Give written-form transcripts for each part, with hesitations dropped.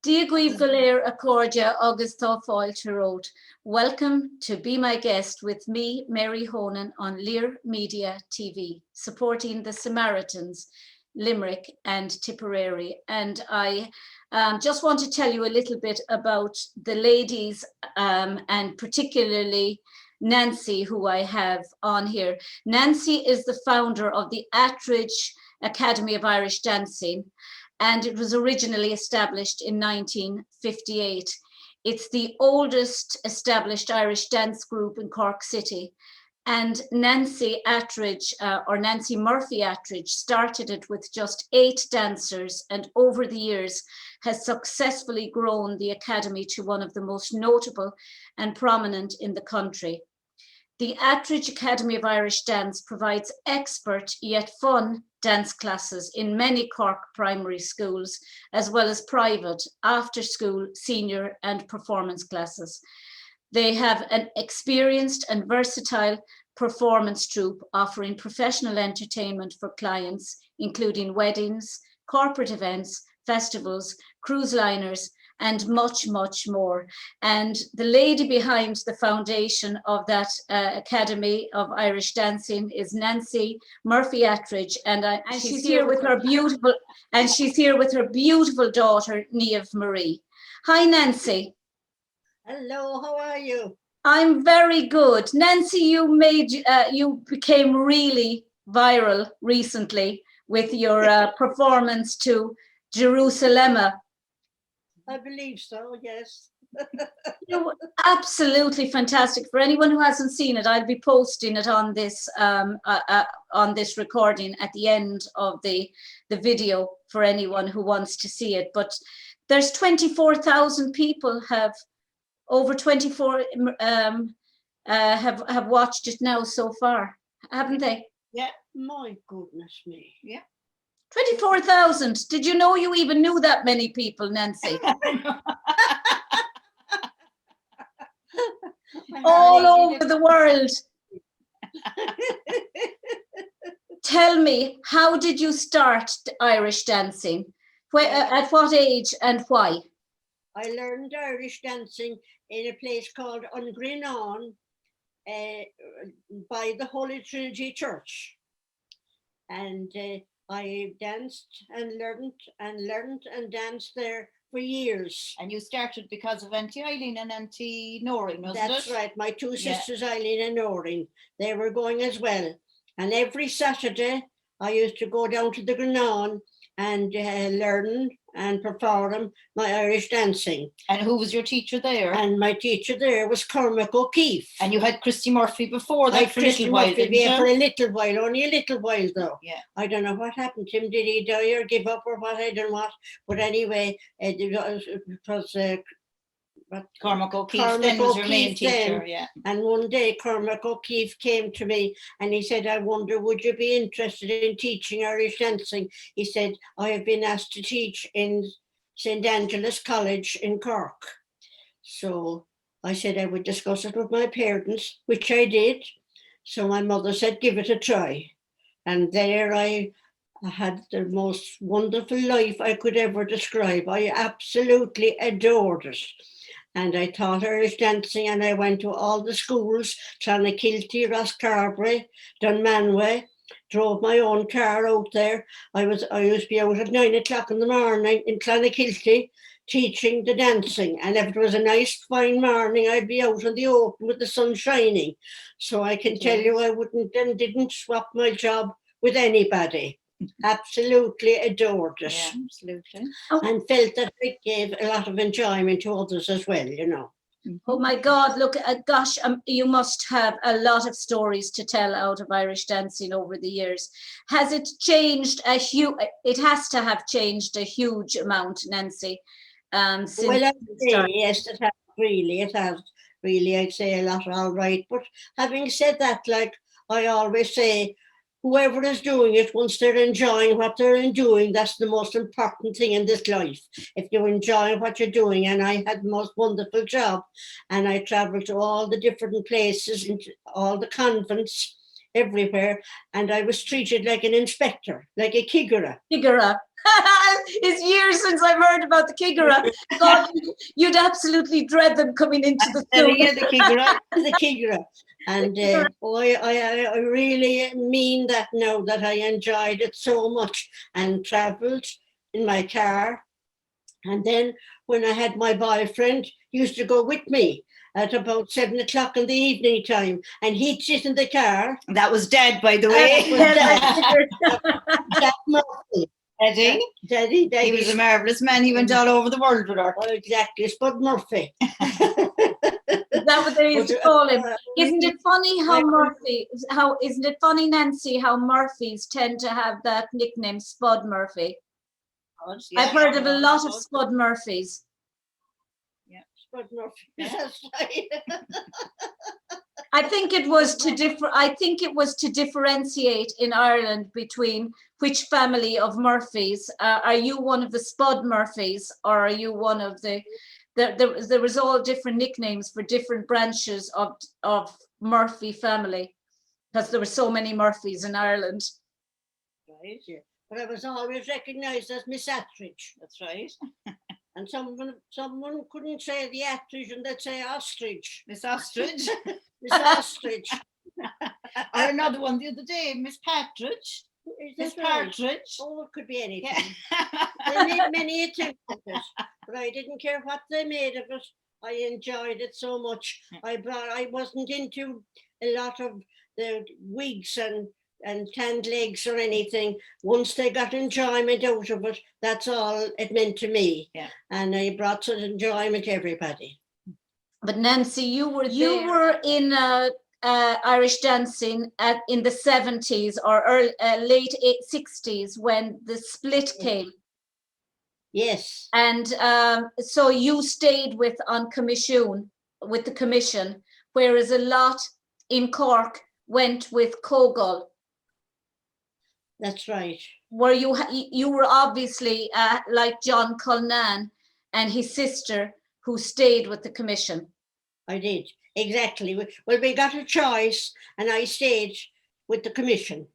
Díoghaibh go léir a cóide agus tá fáilte ród. Welcome to Be My Guest with me, Mary Honan, on Lear Media TV, supporting the Samaritans, Limerick and Tipperary. And I just want to tell you a little bit about the ladies and particularly Nancy, who I have on here. Nancy is the founder of the Attridge Academy of Irish Dancing, and it was originally established in 1958. It's the oldest established Irish dance group in Cork City. And Nancy Attridge, or Nancy Murphy-Attridge, started it with just 8 dancers, and over the years has successfully grown the academy to one of the most notable and prominent in the country. The Attridge Academy of Irish Dance provides expert yet fun dance classes in many Cork primary schools, as well as private after-school, senior and performance classes. They have an experienced and versatile performance troupe offering professional entertainment for clients, including weddings, corporate events, festivals, cruise liners, and much, much more. And the lady behind the foundation of that Academy of Irish Dancing is Nancy Murphy-Attridge, and she's here with her beautiful, daughter, Niamhmarie. Hi, Nancy. Hello, how are you? I'm very good. Nancy, you became really viral recently with your performance to Jerusalema. I believe so, yes. Absolutely fantastic. For anyone who hasn't seen it, I'll be posting it on this recording at the end of the video for anyone who wants to see it. But there's 24,000 people have watched it now so far, haven't they? Yeah, my goodness me, yeah. 24,000. Did you know you even knew that many people, Nancy? All over the world. Tell me, how did you start Irish dancing? At what age and why? I learned Irish dancing in a place called Ungrinon by the Holy Trinity Church. And I danced and learned and danced there for years. And you started because of Auntie Eileen and Auntie Noreen, wasn't it? That's right, my 2 sisters, Eileen and Noreen. They were going as well. And every Saturday, I used to go down to the Grenon and learn and perform my Irish dancing. And who was your teacher there? And my teacher there was Cormac O'Keefe. And you had Christy Murphy before that for a little while, didn't you? For a little while, only a little while though. Yeah. I don't know what happened to him. Did he die or give up or what? I don't know what. But anyway, it was Cormac O'Keefe then was your main teacher, yeah. And one day Cormac O'Keefe came to me and he said, I wonder, would you be interested in teaching Irish dancing? He said, I have been asked to teach in St. Angela's College in Cork. So I said I would discuss it with my parents, which I did. So my mother said, give it a try. And there I had the most wonderful life I could ever describe. I absolutely adored it. And I taught Irish dancing and I went to all the schools, Clonakilty, Rosscarbery, Dunmanway, drove my own car out there. I used to be out at 9 o'clock in the morning in Clonakilty teaching the dancing. And if it was a nice fine morning, I'd be out in the open with the sun shining. So I can tell you I wouldn't and didn't swap my job with anybody. Absolutely adored it. Yeah, absolutely. And felt that it gave a lot of enjoyment to others as well, you know. Oh my God, look, gosh, you must have a lot of stories to tell out of Irish dancing over the years. Has it changed it has to have changed a huge amount, Nancy, since yes, it has really, I'd say a lot, all right. But having said that, like I always say, whoever is doing it, once they're enjoying what they're doing, that's the most important thing in this life. If you enjoy what you're doing, and I had the most wonderful job, and I traveled to all the different places, into all the convents, everywhere, and I was treated like an inspector, like a Kigura. It's years since I've heard about the Kigra. God, you'd absolutely dread them coming into the school. Yeah, the Kigra. The Kigra. And I really mean that now, that I enjoyed it so much and travelled in my car. And then when I had my boyfriend, he used to go with me at about 7 o'clock in the evening time, and he'd sit in the car. That was Dad, by the way. Dad Murphy. Daddy. Daddy. He was a marvellous man. He went all over the world with her. Oh, exactly, Spud Murphy. Is that what they used to call him? Isn't it funny isn't it funny, Nancy, how Murphys tend to have that nickname, Spud Murphy? Yeah. I've heard of a lot of Spud Murphys. Yeah, Spud Murphy. That's right. I think it was to differentiate in Ireland between which family of Murphys. Are you one of the Spud Murphys, or are you one of the? There was all different nicknames for different branches of Murphy family, because there were so many Murphys in Ireland. Right, yeah. But I was always recognised as Miss Attridge. That's right. And someone couldn't say the Attridge, and they'd say Ostrich. Miss Ostrich. Miss Ostrich. Or another one the other day, Miss Partridge. Miss Partridge. Oh, it could be anything. Yeah. They made many attempts at it, but I didn't care what they made of it. I enjoyed it so much. I wasn't into a lot of the wigs and tanned legs or anything. Once they got enjoyment out of it, that's all it meant to me. Yeah. And I brought some enjoyment to everybody. But Nancy, you were in Irish dancing in the 70s or late 60s when the split came. Yes. And so you stayed with the commission, whereas a lot in Cork went with Kogol. That's right. Where you were obviously like John Culnan and his sister, who stayed with the commission. I did, exactly. Well, we got a choice, and I stayed with the commission.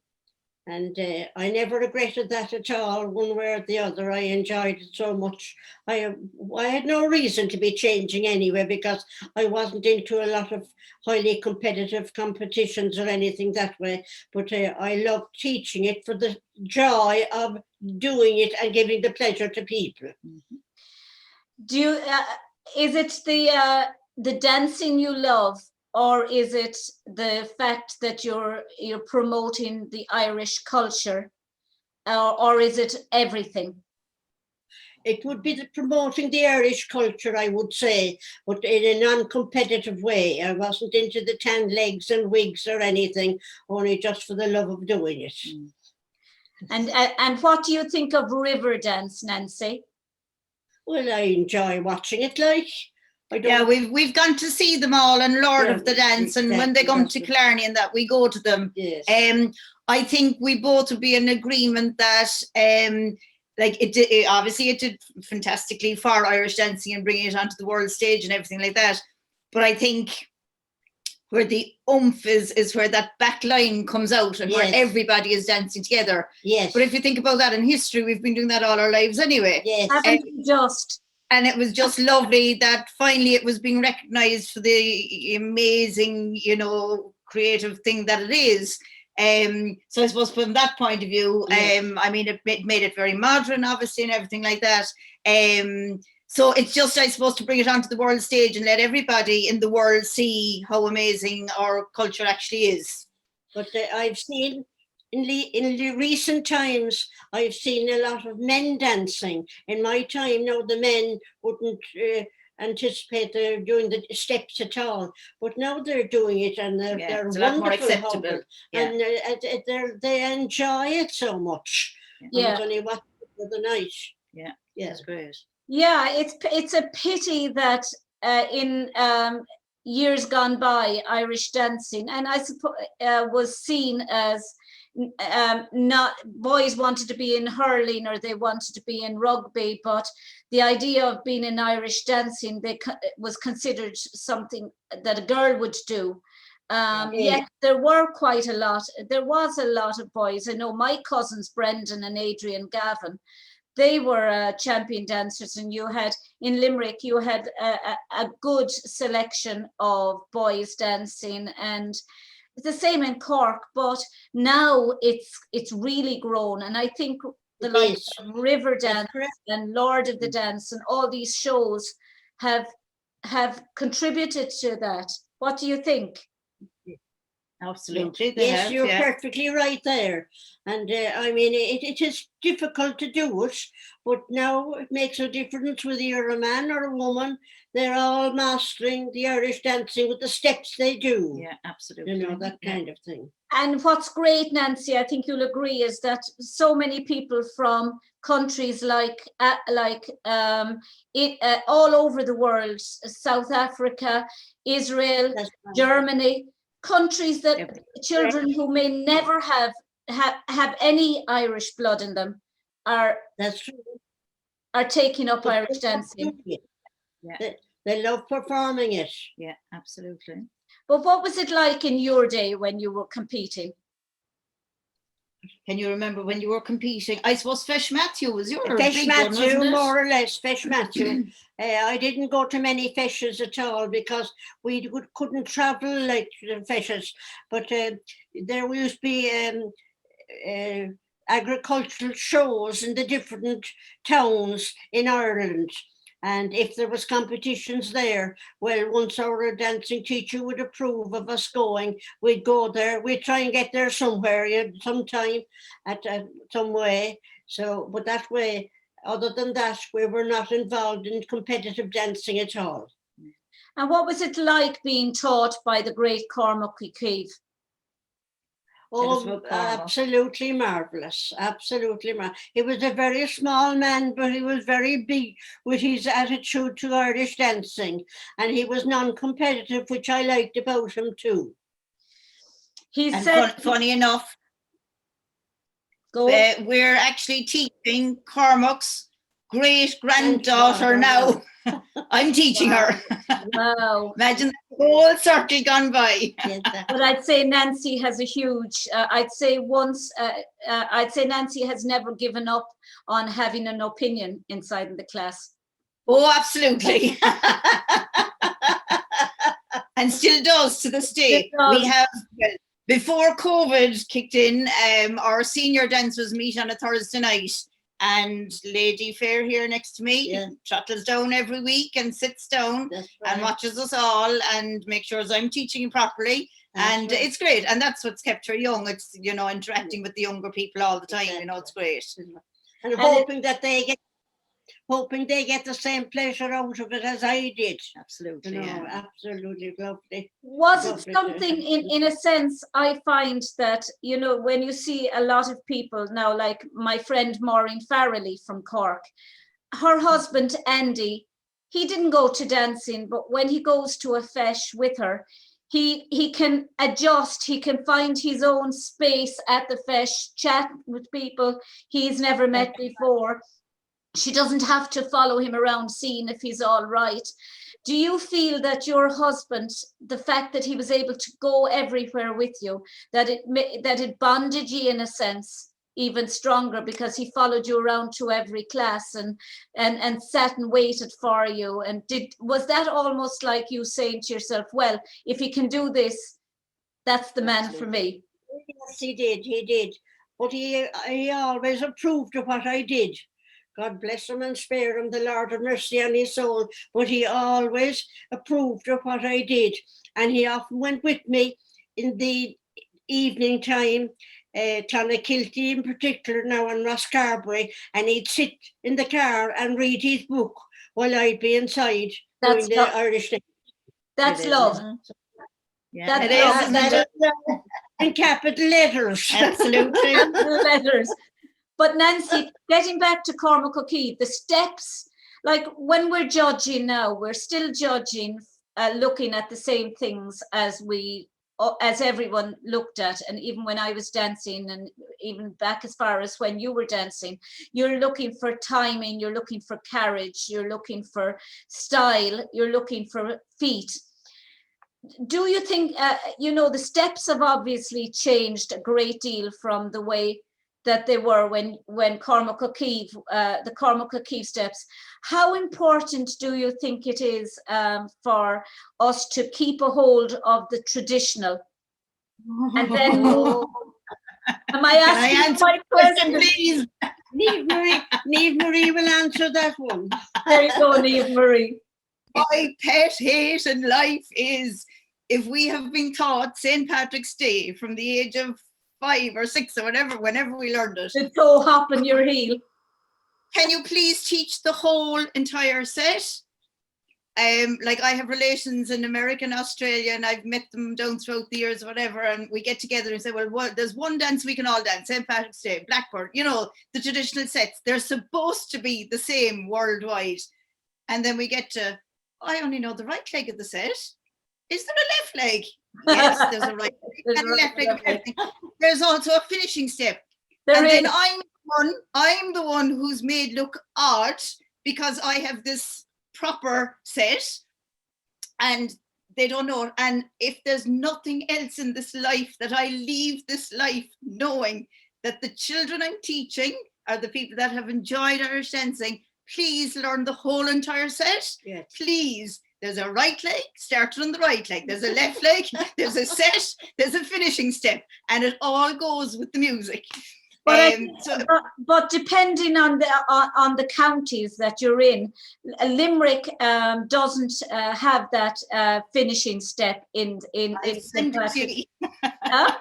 And I never regretted that at all, one way or the other. I enjoyed it so much. I had no reason to be changing anyway, because I wasn't into a lot of highly competitive competitions or anything that way. But I loved teaching it for the joy of doing it and giving the pleasure to people. Do you? Is it the dancing you love, or is it the fact that you're promoting the Irish culture, or is it everything? It would be promoting the Irish culture, I would say, but in a non-competitive way. I wasn't into the tan legs and wigs or anything, only just for the love of doing it. And what do you think of river dance, Nancy? Well, I enjoy watching it, like. Yeah, we've gone to see them all and Lord of the Dance, and when they come to Killarney and that, we go to them. Yes. I think we both would be in agreement that like it obviously it did fantastically for Irish dancing and bringing it onto the world stage and everything like that. But I think where the oomph is where that back line comes out, and where everybody is dancing together. Yes. But if you think about that in history, we've been doing that all our lives anyway. Yes. And it was just lovely that finally it was being recognised for the amazing, creative thing that it is. So I suppose from that point of view, I mean, it made it very modern, obviously, and everything like that. So it's just, I suppose, to bring it onto the world stage and let everybody in the world see how amazing our culture actually is. But I've seen in the recent times, I've seen a lot of men dancing. In my time, no, the men wouldn't anticipate doing the steps at all. But now they're doing it, and they're it's a lot more acceptable. And they enjoy it so much. Yeah. I was only watching it the other night. Yeah, that's great. Yeah, it's a pity that in years gone by, Irish dancing, and I suppose was seen as not boys wanted to be in hurling or they wanted to be in rugby, but the idea of being in Irish dancing was considered something that a girl would do, Yes, there were quite a lot. There was a lot of boys. I know my cousins, Brendan and Adrian Gavin, they were champion dancers, and you had in Limerick, you had a good selection of boys dancing, and the same in Cork. But now it's really grown, and I think the likes of River Dance and Lord of the Dance and all these shows have contributed to that. What do you think? Absolutely. Yes, you're perfectly right there. And I mean, it is difficult to do it, but now it makes a difference whether you're a man or a woman. They're all mastering the Irish dancing with the steps they do. Yeah, absolutely. You know, that kind of thing. And what's great, Nancy, I think you'll agree, is that so many people from countries like all over the world, South Africa, Israel, Germany, countries that children who may never have any Irish blood in them are taking up Irish dancing. Yeah. They love performing it. Yeah, absolutely. But what was it like in your day when you were competing? Can you remember when you were competing? I suppose Fesh Matthew was your Fesh Matthew, one, more or less. Fesh Matthew. I didn't go to many feshes at all because we couldn't travel like the feshes. But there used to be agricultural shows in the different towns in Ireland. And if there was competitions there, well, once our dancing teacher would approve of us going, we'd go there. We'd try and get there somewhere, sometime, some way. So, but that way, other than that, we were not involved in competitive dancing at all. And what was it like being taught by the great Cormac O'Keeffe? Oh, absolutely marvellous, absolutely marvellous. He was a very small man, but he was very big with his attitude to Irish dancing, and he was non-competitive, which I liked about him too. Funny enough, we're actually teaching Cormac's great-granddaughter now. I'm teaching her. Wow. Imagine the whole circle gone by. But I'd say Nancy has a huge, I'd say Nancy has never given up on having an opinion inside the class. Oh, absolutely. And still does to this day. We have, before COVID kicked in, our senior dancers meet on a Thursday night. And Lady Fair here next to me trottles down every week and sits down and watches us all and makes sure I'm teaching properly. And it's great. And that's what's kept her young. It's, interacting with the younger people all the time. It's great. And hoping that they get the same pleasure out of it as I did. Absolutely. Absolutely lovely. Was it something in a sense, I find that, when you see a lot of people now, like my friend Maureen Farrelly from Cork, her husband, Andy, he didn't go to dancing, but when he goes to a fesh with her, he can adjust, he can find his own space at the fesh, chat with people he's never met before. She doesn't have to follow him around seeing if he's all right. Do you feel that your husband, the fact that he was able to go everywhere with you, that it bonded you in a sense even stronger because he followed you around to every class and sat and waited for you? And was that almost like you saying to yourself, well, if he can do this, that's the man for me? Yes, he did. But he always approved of what I did. God bless him and spare him, the Lord have mercy on his soul. But he always approved of what I did. And he often went with me in the evening time, Clonakilty in particular, now in Roscarbery, and he'd sit in the car and read his book while I'd be inside doing the Irish thing. That's love. Yeah, it is. In capital letters. Absolutely. Capital letters. But Nancy, getting back to Cormac O'Keeffe, the steps, like when we're judging now, we're still judging, looking at the same things as everyone looked at. And even when I was dancing, and even back as far as when you were dancing, you're looking for timing, you're looking for carriage, you're looking for style, you're looking for feet. do you think, the steps have obviously changed a great deal from the way that they were when Cormac O'Keeffe, the Cormac O'Keeffe steps. How important do you think it is for us to keep a hold of the traditional? And then move. Am I asking my question, please? Niamhmarie will answer that one. There you go, Niamhmarie. My pet hate in life is if we have been taught St. Patrick's Day from the age of 5 or 6 or whatever, whenever we learned it. The toe hop in your heel. Can you please teach the whole entire set? Like I have relations in America and Australia, and I've met them down throughout the years, whatever, and we get together and say, well, there's one dance we can all dance, St. Patrick's Day, Blackbird, the traditional sets. They're supposed to be the same worldwide. And then we get to, I only know the right leg of the set. Is there a left leg? Yes, there's a right leg and a left leg. There's also a finishing step. Then I'm the one who's made look odd because I have this proper set and they don't know it. And if there's nothing else in this life, that I leave this life knowing that the children I'm teaching are the people that have enjoyed Irish dancing. Please learn the whole entire set. Yes. Please. There's a right leg, started on the right leg. There's a left leg, there's a set, there's a finishing step, and it all goes with the music. But depending on the counties that you're in, Limerick doesn't have that finishing step in St. Patrick's. Huh?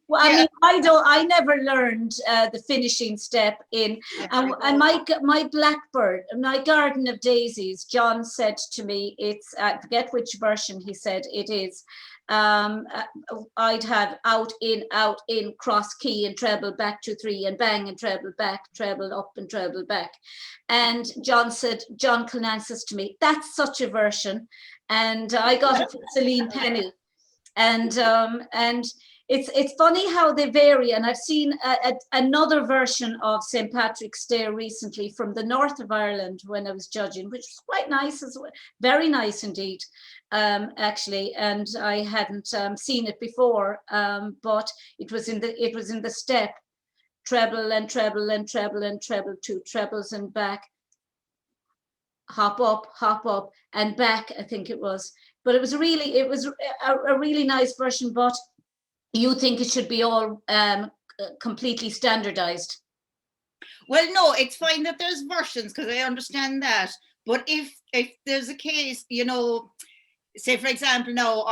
Well, I mean, I never learned the finishing step in, and my Blackbird, my Garden of Daisies, John said to me, it's, I forget which version he said it is, I'd have out, in, cross key and treble, back to 3 and bang and treble back, treble up and treble back. And John Clonann says to me, that's such a version. And I got it from Celine Penny. And it's funny how they vary, and I've seen another version of St. Patrick's Day recently from the north of Ireland when I was judging, which was quite nice as well, very nice indeed, actually. And I hadn't seen it before, but it was in the step, treble and treble and treble and treble, 2 trebles and back, hop up and back, I think it was. But it was a really nice version. But you think it should be all completely standardized? Well, no, it's fine that there's versions because I understand that. But if there's a case, say for example, now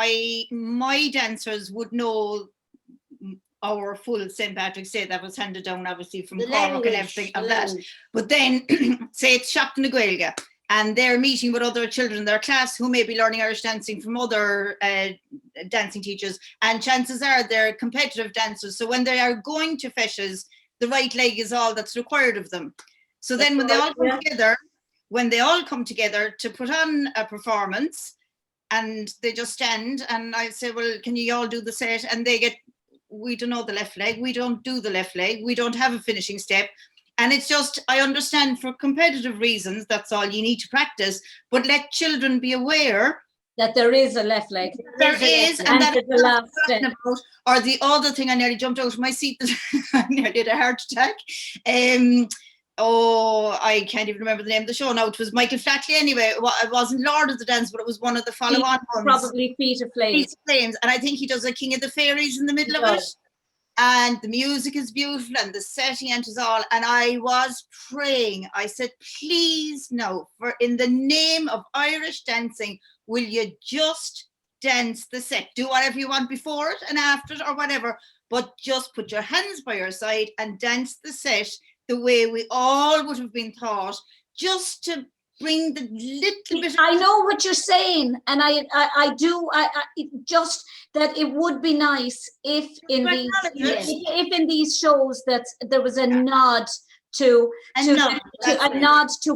my dancers would know our full St. Patrick's Day that was handed down obviously from Cork and everything of that. But then say it's Seacht na Gaeilge, and they're meeting with other children in their class who may be learning Irish dancing from other dancing teachers, and chances are they're competitive dancers. So when they are going to feshes, the right leg is all that's required of them. So then when they all come together to put on a performance, and they just stand, and I say, well, can you all do the set? And they get, we don't know the left leg, we don't do the left leg, we don't have a finishing step. And it's just, I understand for competitive reasons, that's all you need to practice, but let children be aware that there is a left leg. There is, and that the last step. Or the other thing, I nearly jumped out of my seat, I nearly had a heart attack. I can't even remember the name of the show now. It was Michael Flatley anyway. It wasn't Lord of the Dance, but it was one of the follow-on ones. Probably Feet of Flames. Feet of Flames, and I think he does a King of the Fairies in the middle of it. And the music is beautiful and the setting and is all. And I was praying. I said, please no, for in the name of Irish dancing, will you just dance the set? Do whatever you want before it and after it or whatever, but just put your hands by your side and dance the set the way we all would have been taught, just to bring the little bit. I know what you're saying, and I do. I just that it would be nice if in these shows that there was a nod to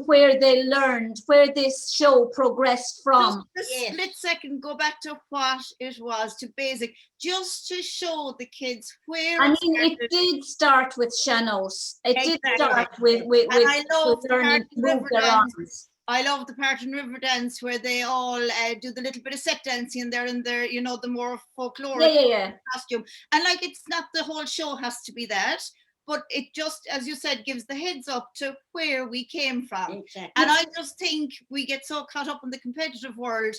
where they learned, where this show progressed from. Just a split second, go back to what it was, to basic, just to show the kids where. I mean, it did start with Sean-nós. It did start with learning to move their arms. I love the part in Riverdance where they all do the little bit of set dancing and they're in their, you know, the more folkloric costume. And like, it's not the whole show has to be that, but it just, as you said, gives the heads up to where we came from. Exactly. And I just think we get so caught up in the competitive world,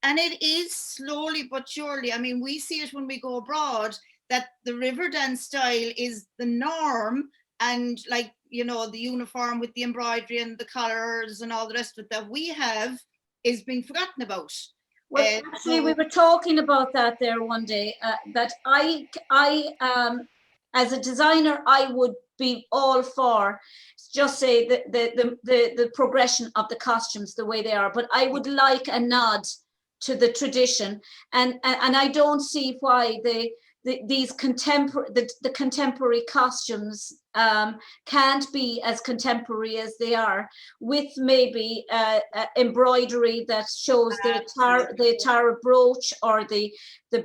and it is slowly but surely, I mean, we see it when we go abroad, that the Riverdance style is the norm, and like, you know, the uniform with the embroidery and the collars and all the rest of it that we have is being forgotten about. Well, actually, we were talking about that there one day, that I as a designer, I would be all for just say the progression of the costumes the way they are, but I would like a nod to the tradition, and I don't see why these contemporary costumes can't be as contemporary as they are, with maybe embroidery that shows the Tara brooch, or the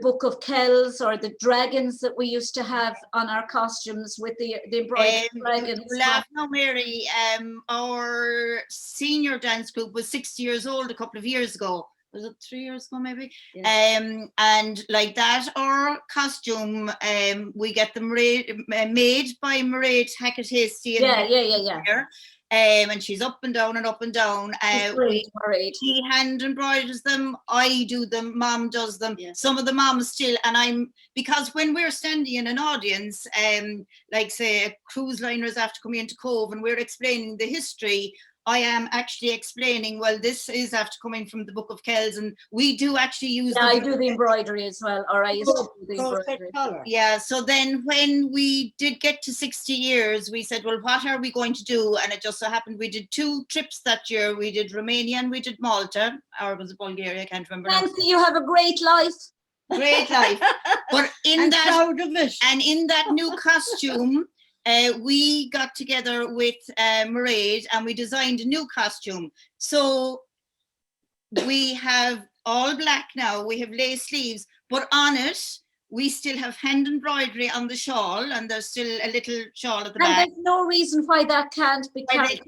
Book of Kells, or the dragons that we used to have on our costumes with the embroidered dragons. Laugh now, Mary. Our senior dance group was 60 years old a couple of years ago. Was it 3 years ago, maybe? Yeah. And like that, our costume, we get them made by Mairead Hackett-Hasty. Yeah. And she's up and down and up and down. She hand embroiders them. I do them. Mom does them. Yeah. Some of the moms still. And because when we're standing in an audience, like say cruise liners after coming into Cove, and we're explaining the history, I am actually explaining, well, this is after coming from the Book of Kells, and we do actually use I do the embroidery as well, or I used to do the embroidery. Yeah, so then when we did get to 60 years, we said, well, what are we going to do? And it just so happened we did 2 trips that year. We did Romania and we did Malta, or was it Bulgaria? I can't remember. Nancy, you have a great life. Great life. But proud of it. And in that new costume, we got together with Mairead and we designed a new costume. So we have all black now, we have lace sleeves, but on it, we still have hand embroidery on the shawl, and there's still a little shawl at the back. And there's no reason why that can't be carried.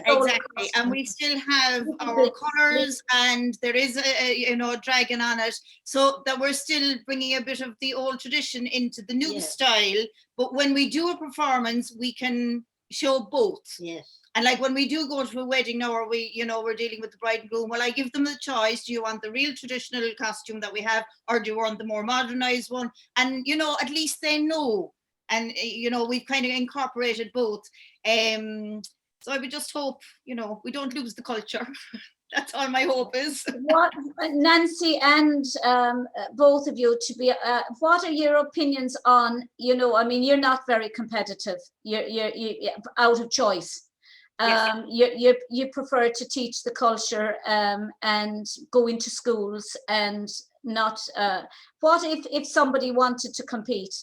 Exactly. And we still have our colours, and there is a dragon on it, so that we're still bringing a bit of the old tradition into the new style. But when we do a performance, we can show both. Yes. And like when we do go to a wedding now, or we're dealing with the bride and groom, well, I give them the choice. Do you want the real traditional costume that we have, or do you want the more modernized one? And, at least they know. And, we've kind of incorporated both. So I would just hope, we don't lose the culture. That's all my hope is. What, Nancy and both of you, what are your opinions on, you're not very competitive. You're out of choice. You prefer to teach the culture and go into schools, and not what if somebody wanted to compete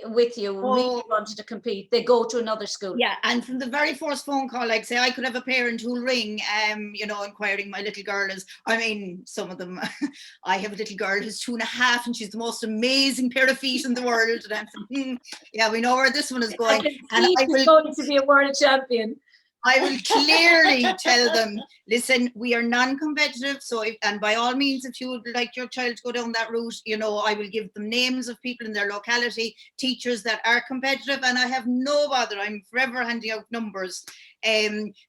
with you, really wanted to compete, they go to another school? Yeah, and from the very first phone call, like say I could have a parent who'll ring inquiring my little girl is, some of them I have a little girl who's 2.5 and she's the most amazing pair of feet in the world, and I'm thinking, yeah, we know where this one is going. She's going to be a world champion. I will clearly tell them, listen, we are non-competitive. So, and by all means, if you would like your child to go down that route, I will give them names of people in their locality, teachers that are competitive, and I have no bother. I'm forever handing out numbers,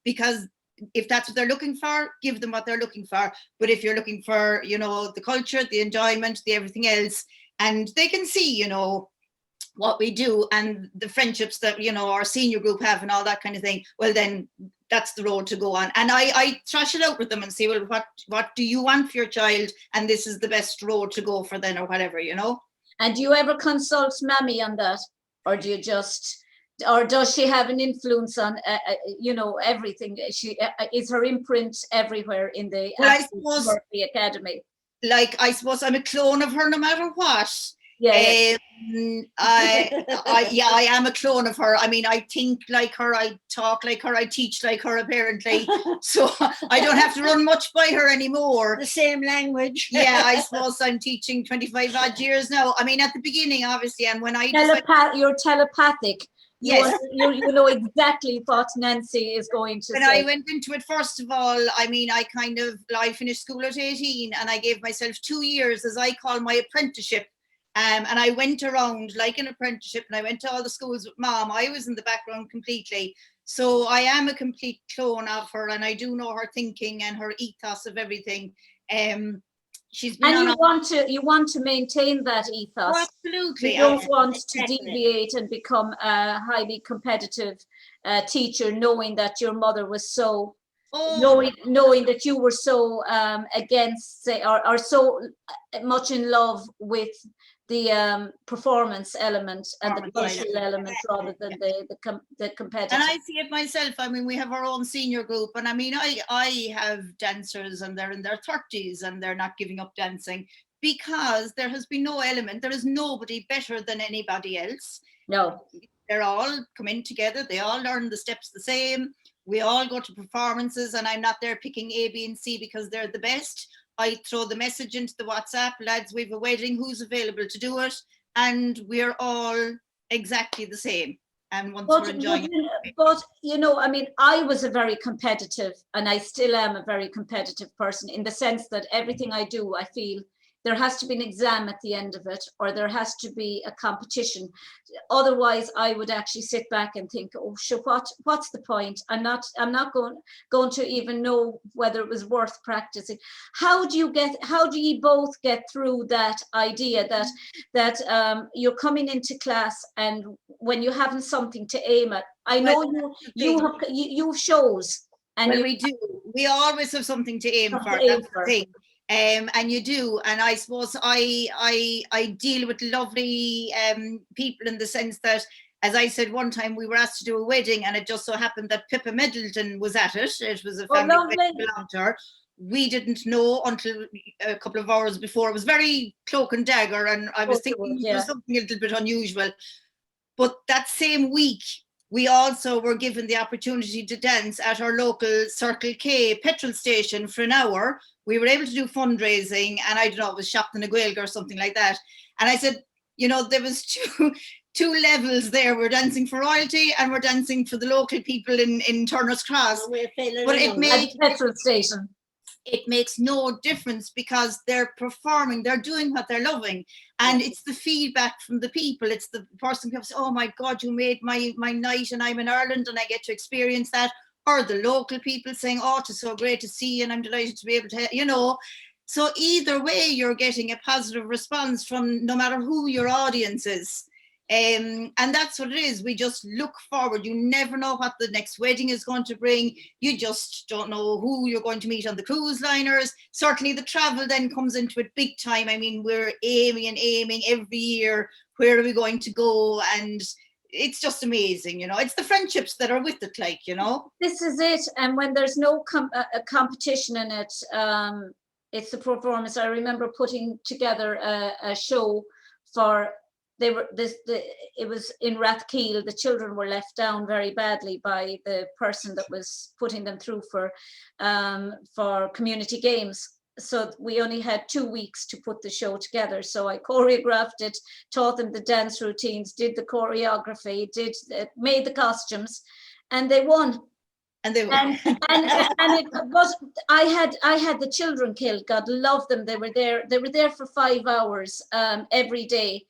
because if that's what they're looking for, give them what they're looking for. But if you're looking for, the culture, the enjoyment, the everything else, and they can see, what we do and the friendships that our senior group have and all that kind of thing, well then that's the road to go on. And I thrash it out with them and say, well, what do you want for your child, and this is the best road to go for then, or whatever. And do you ever consult Mammy on that, or do you or does she have an influence on everything? She is her imprint everywhere in the Murphy Academy? Like, I suppose I'm a clone of her no matter what. Yeah. I am a clone of her. I think like her, I talk like her, I teach like her, apparently. So I don't have to run much by her anymore. The same language. Yeah, I suppose I'm teaching 25 odd years now. At the beginning, obviously, and when I you're telepathic. Yes. You know exactly what Nancy is going to When say. I went into it, first of all, I mean, I finished school at 18 and I gave myself 2 years, as I call my apprenticeship. And I went around like an apprenticeship, and I went to all the schools with Mom. I was in the background completely. So I am a complete clone of her, and I do know her thinking and her ethos of everything. She's been And on you want to maintain that ethos. Oh, absolutely. You don't want to Exactly. deviate and become a highly competitive teacher, knowing that your mother was so, knowing that you were so against, say, or so much in love with the performance element and the cultural element rather than the competitive. And I see it myself. I mean, we have our own senior group, and I mean, I have dancers and they're in their 30s and they're not giving up dancing because there has been no element. There is nobody better than anybody else. No. They're all come in together. They all learn the steps the same. We all go to performances, and I'm not there picking A, B, and C because they're the best. I throw the message into the WhatsApp, lads, we've a wedding, who's available to do it? And we're all exactly the same. And once we're enjoying it. But, you know, I mean, I was a very competitive, and I still am a very competitive person, in the sense that everything I do, I feel there has to be an exam at the end of it, or there has to be a competition. Otherwise, I would actually sit back and think, oh, sure, what's the point? I'm not going to even know whether it was worth practicing. How do you both get through that idea that you're coming into class, and when you haven't something to aim at? I know you have shows, and we do. We always have something to aim for. That's the thing. And you do, and I suppose I deal with lovely people in the sense that, as I said one time, we were asked to do a wedding, and it just so happened that Pippa Middleton was at it. It was a family wedding belonged to her. We didn't know until a couple of hours before. It was very cloak and dagger, and I was thinking it was something a little bit unusual. But that same week, we also were given the opportunity to dance at our local Circle K petrol station for an hour. We were able to do fundraising, and I don't know, it was Shop na Gaeilge or something like that. And I said, you know, there was two levels there. We're dancing for royalty, and we're dancing for the local people in Turner's Cross. But it made petrol station. It makes no difference because they're performing, they're doing what they're loving. And it's the feedback from the people. It's the person who says, oh my God, you made my night, and I'm in Ireland and I get to experience that. Or the local people saying, oh, it's so great to see you and I'm delighted to be able to, you know. So either way, you're getting a positive response from no matter who your audience is. And that's what it is. We just look forward. You never know what the next wedding is going to bring. You just don't know who you're going to meet on the cruise liners. Certainly the travel then comes into it big time. I mean, we're aiming every year. Where are we going to go? And it's just amazing, you know. It's the friendships that are with it, like, you know. This is it. And when there's no competition in it, it's the performance. I remember putting together a show for. It was in Rathkeil. The children were left down very badly by the person that was putting them through for community games. So we only had 2 weeks to put the show together. So I choreographed it, taught them the dance routines, did the choreography, made the costumes, and they won. And they won. And it was, I had the children killed. God love them. They were there for 5 hours every day.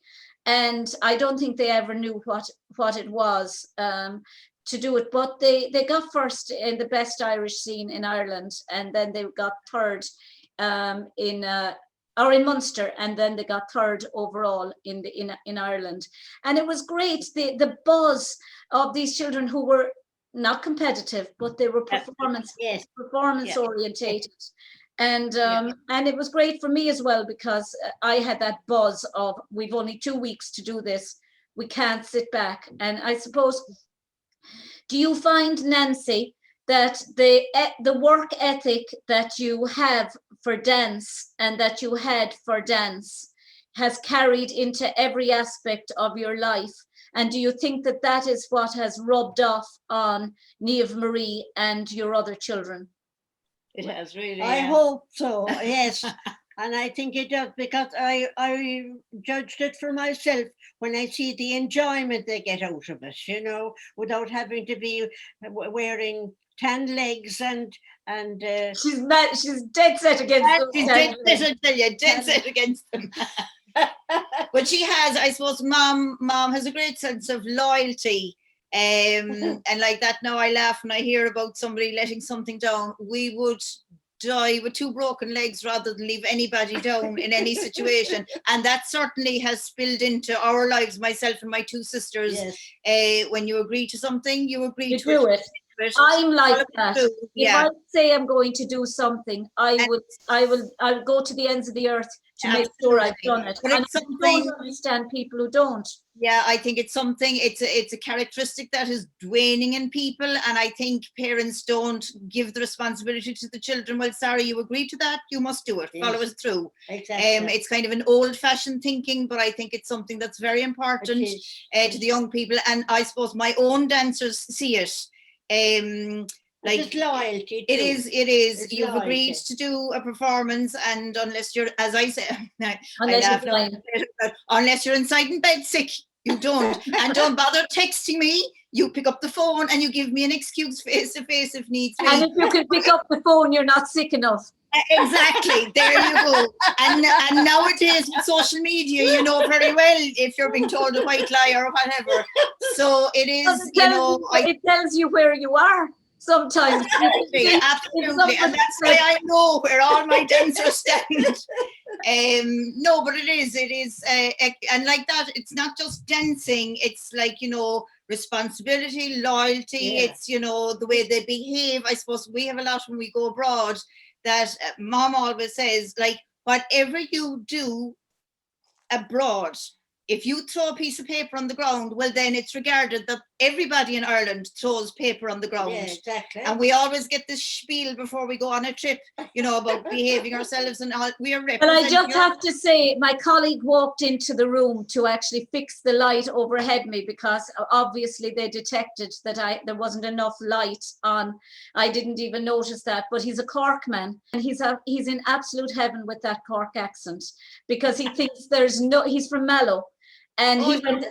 And I don't think they ever knew what it was to do it, but they got first in the best Irish scene in Ireland, and then they got third in Munster, and then they got third overall in Ireland. And it was great, the buzz of these children who were not competitive, but they were performance orientated. And it was great for me as well, because I had that buzz of, we've only 2 weeks to do this. We can't sit back. And I suppose, do you find, Nancy, that the work ethic that you have for dance and that you had for dance has carried into every aspect of your life? And do you think that that is what has rubbed off on Niamhmarie and your other children? It has really. I hope so, yes. And I think it does, because I judged it for myself when I see the enjoyment they get out of it, you know, without having to be wearing tan legs and She's mad. She's dead set against those She's tan dead legs. set, I tell you, dead set against them. But she has, I suppose, mom has a great sense of loyalty. And like that, now I laugh when I hear about somebody letting something down. We would die with two broken legs rather than leave anybody down in any situation. And that certainly has spilled into our lives, myself and my two sisters. yes. When you agree to something, you agree You to do it. I'm like that. Yeah. If I say I'm going to do something, I'll go to the ends of the earth to make sure I've done it. But And it's I something, don't understand people who don't. yeah, I think it's something, it's a characteristic that is waning in people, and I think parents don't give the responsibility to the children. Well, sorry, you agreed to that, you must do it, follow us through. Exactly. It's kind of an old-fashioned thinking, but I think it's something that's very important to the young people, and I suppose my own dancers see it. Like it's loyalty too. it is It's you've loyalty. agreed to do a performance, and unless you're, as I say, unless you're inside in bed sick, you don't. And don't bother texting me, you pick up the phone and you give me an excuse face to face if needs be. And if you can pick up the phone, you're not sick enough. Exactly, there you go. And nowadays with social media, you know very well if you're being told a white lie or whatever. So it is, it tells you where you are sometimes. Absolutely. And that's why I know where all my dancers stand. No, but it is and like that, it's not just dancing, it's like, responsibility, loyalty, it's, the way they behave. I suppose we have a lot when we go abroad that mom always says, like, whatever you do abroad, if you throw a piece of paper on the ground, well, then it's regarded that everybody in Ireland throws paper on the ground. Yeah, exactly. And we always get this spiel before we go on a trip, about behaving ourselves and all. We are But I just have to say, my colleague walked into the room to actually fix the light overhead me, because obviously they detected that there wasn't enough light on. I didn't even notice that, but he's a Cork man, and he's in absolute heaven with that Cork accent, because he thinks he's from Mallow. And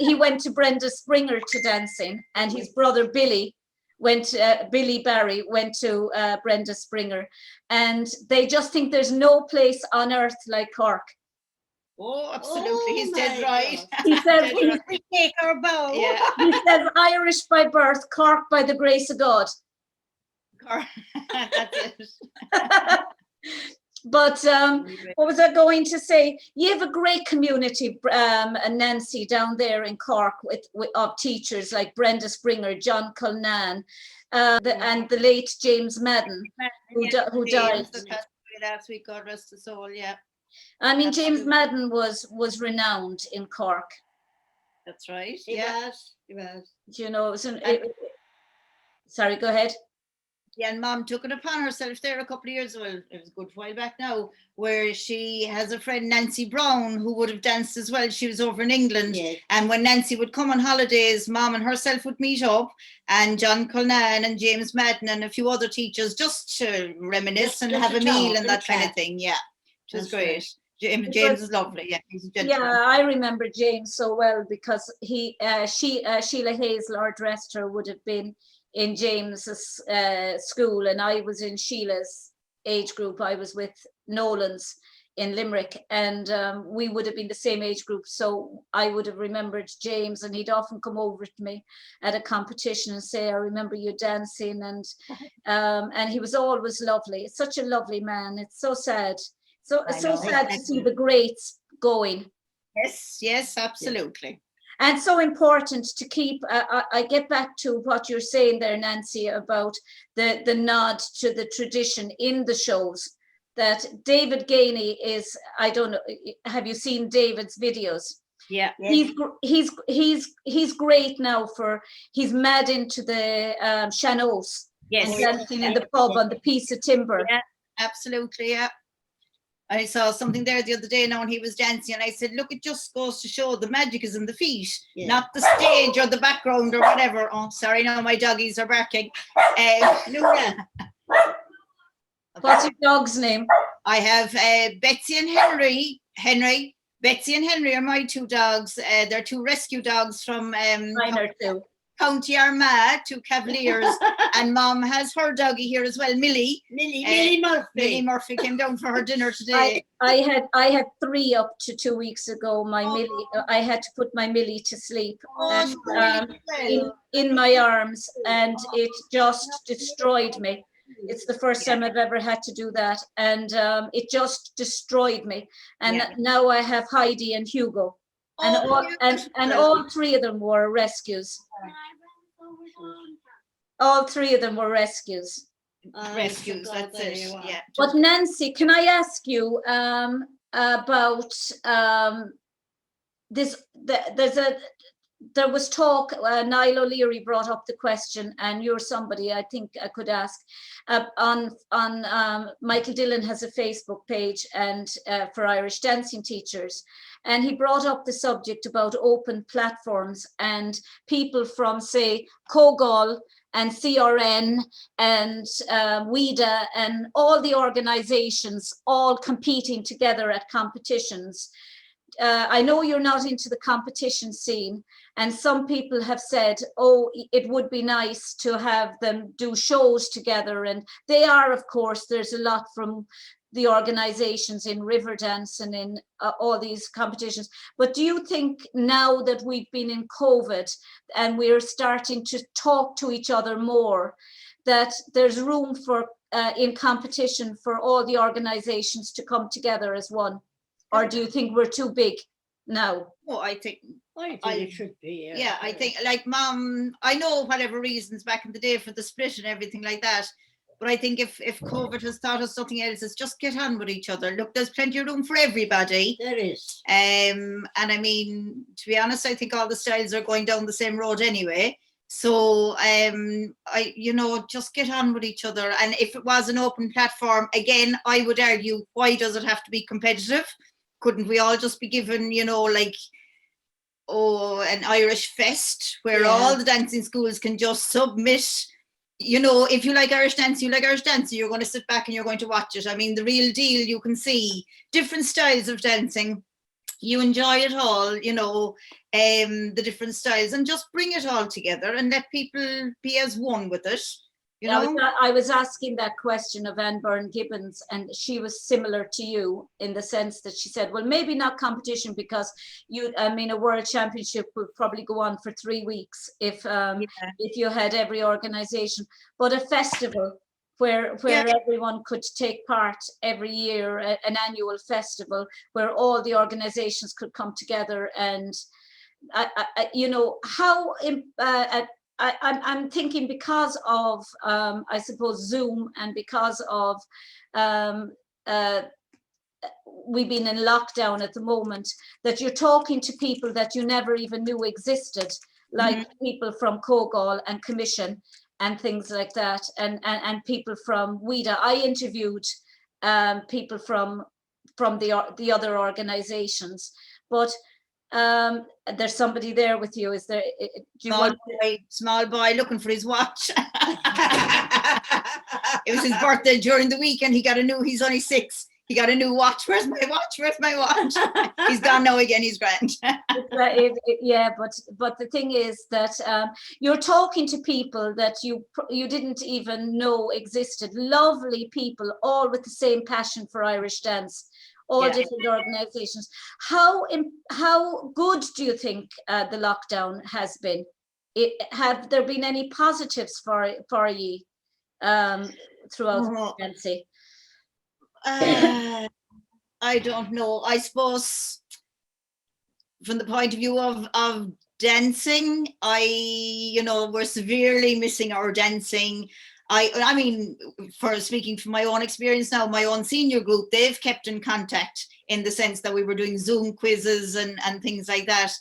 he went to Brenda Springer to dancing, and his brother Billy Barry went to Brenda Springer, and they just think there's no place on earth like Cork. Oh, absolutely, he's dead right. He says we take our bow. Yeah. He says Irish by birth, Cork by the grace of God. That's it. But what was I going to say? You have a great community, Nancy, down there in Cork of teachers like Brenda Springer, John Culnan, and the late James Madden, who died last week. God rest his soul. Yeah. I mean, James Madden was renowned in Cork. That's right. He was. Sorry, go ahead. Yeah, and mom took it upon herself there a couple of years, well, it was a good while back now, where she has a friend, Nancy Brown, who would have danced as well. She was over in England. Yes. And when Nancy would come on holidays, mom and herself would meet up, and John Culnan and James Madden and a few other teachers, just to reminisce and have a meal and that kind of thing. Yeah, it was great. Right. James is lovely. Yeah, he's a gentleman. Yeah, I remember James so well, because Sheila Hayes, Lord rest her, would have been in James's school, and I was in Sheila's age group. I was with Nolan's in Limerick, and we would have been the same age group, so I would have remembered James, and he'd often come over to me at a competition and say, I remember you dancing, and he was always lovely. Such a lovely man. It's so sad. So sad to see the greats going. Yes, absolutely. And so important to keep, I get back to what you're saying there, Nancy, about the nod to the tradition in the shows, that David Gainey is, I don't know, have you seen David's videos? Yeah. He's great now he's mad into the Shanos. Yes. And dancing in the pub on the piece of timber. Yeah, absolutely, yeah. I saw something there the other day now, and he was dancing, and I said, look, it just goes to show the magic is in the feet, not the stage or the background or whatever. Oh, sorry, now my doggies are barking. What's your dog's name? I have Betsy and Henry. Betsy and Henry are my two dogs. They're two rescue dogs from Mine are too. County Armagh, two Cavaliers. And Mom has her doggy here as well, Millie. Millie Murphy. Millie Murphy came down for her dinner today. I had 3 up to 2 weeks ago. My Millie, I had to put my Millie to sleep in my arms, and it just destroyed me. It's the first time I've ever had to do that, and it just destroyed me. And now I have Heidi and Hugo, and all 3 of them were rescues. All 3 of them were rescues. Rescues, that's it. Yeah. But Nancy, can I ask you about this? There was talk. Niall O'Leary brought up the question, and you're somebody I think I could ask. On Michael Dillon has a Facebook page and for Irish dancing teachers, and he brought up the subject about open platforms and people from, say, Cogal and CRN and WIDA and all the organizations all competing together at competitions. I know you're not into the competition scene, and some people have said, oh, it would be nice to have them do shows together. And they are, of course, there's a lot from the organizations in Riverdance and in all these competitions. But do you think now that we've been in COVID and we're starting to talk to each other more, that there's room for in competition for all the organizations to come together as one? Or do you think we're too big now? Oh, I think it should be. Yeah, I think, like, Mom, I know whatever reasons back in the day for the split and everything like that, but I think if COVID has taught us something else, it's just get on with each other. Look, there's plenty of room for everybody. There is. And I mean, to be honest, I think all the styles are going down the same road anyway. So, just get on with each other. And if it was an open platform, again, I would argue, why does it have to be competitive? Couldn't we all just be given, an Irish fest where all the dancing schools can just submit, if you like Irish dance, you like Irish dance, you're going to sit back and you're going to watch it. I mean, the real deal, you can see different styles of dancing. You enjoy it all, the different styles, and just bring it all together and let people be as one with it. I was asking that question of Anne Byrne-Gibbons, and she was similar to you in the sense that she said, well, maybe not competition, because a world championship would probably go on for 3 weeks if you had every organization, but a festival where everyone could take part every year, an annual festival where all the organizations could come together. And I'm thinking, because of I suppose Zoom, and because of we've been in lockdown at the moment, that you're talking to people that you never even knew existed, like people from Cogal and Commission and things like that, and people from WIDA. I interviewed people from the other organizations, but there's somebody there with you. Is there? Small boy looking for his watch. It was his birthday during the weekend. He's only 6. He got a new watch. Where's my watch? Where's my watch? He's gone now again. He's grand. But the thing is that you're talking to people that you didn't even know existed. Lovely people, all with the same passion for Irish dance. All different organizations. How good do you think the lockdown has been? Have there been any positives for you throughout the pregnancy? I don't know. I suppose from the point of view of dancing, we're severely missing our dancing. I mean, for speaking from my own experience now, my own senior group, they've kept in contact in the sense that we were doing Zoom quizzes and things like that.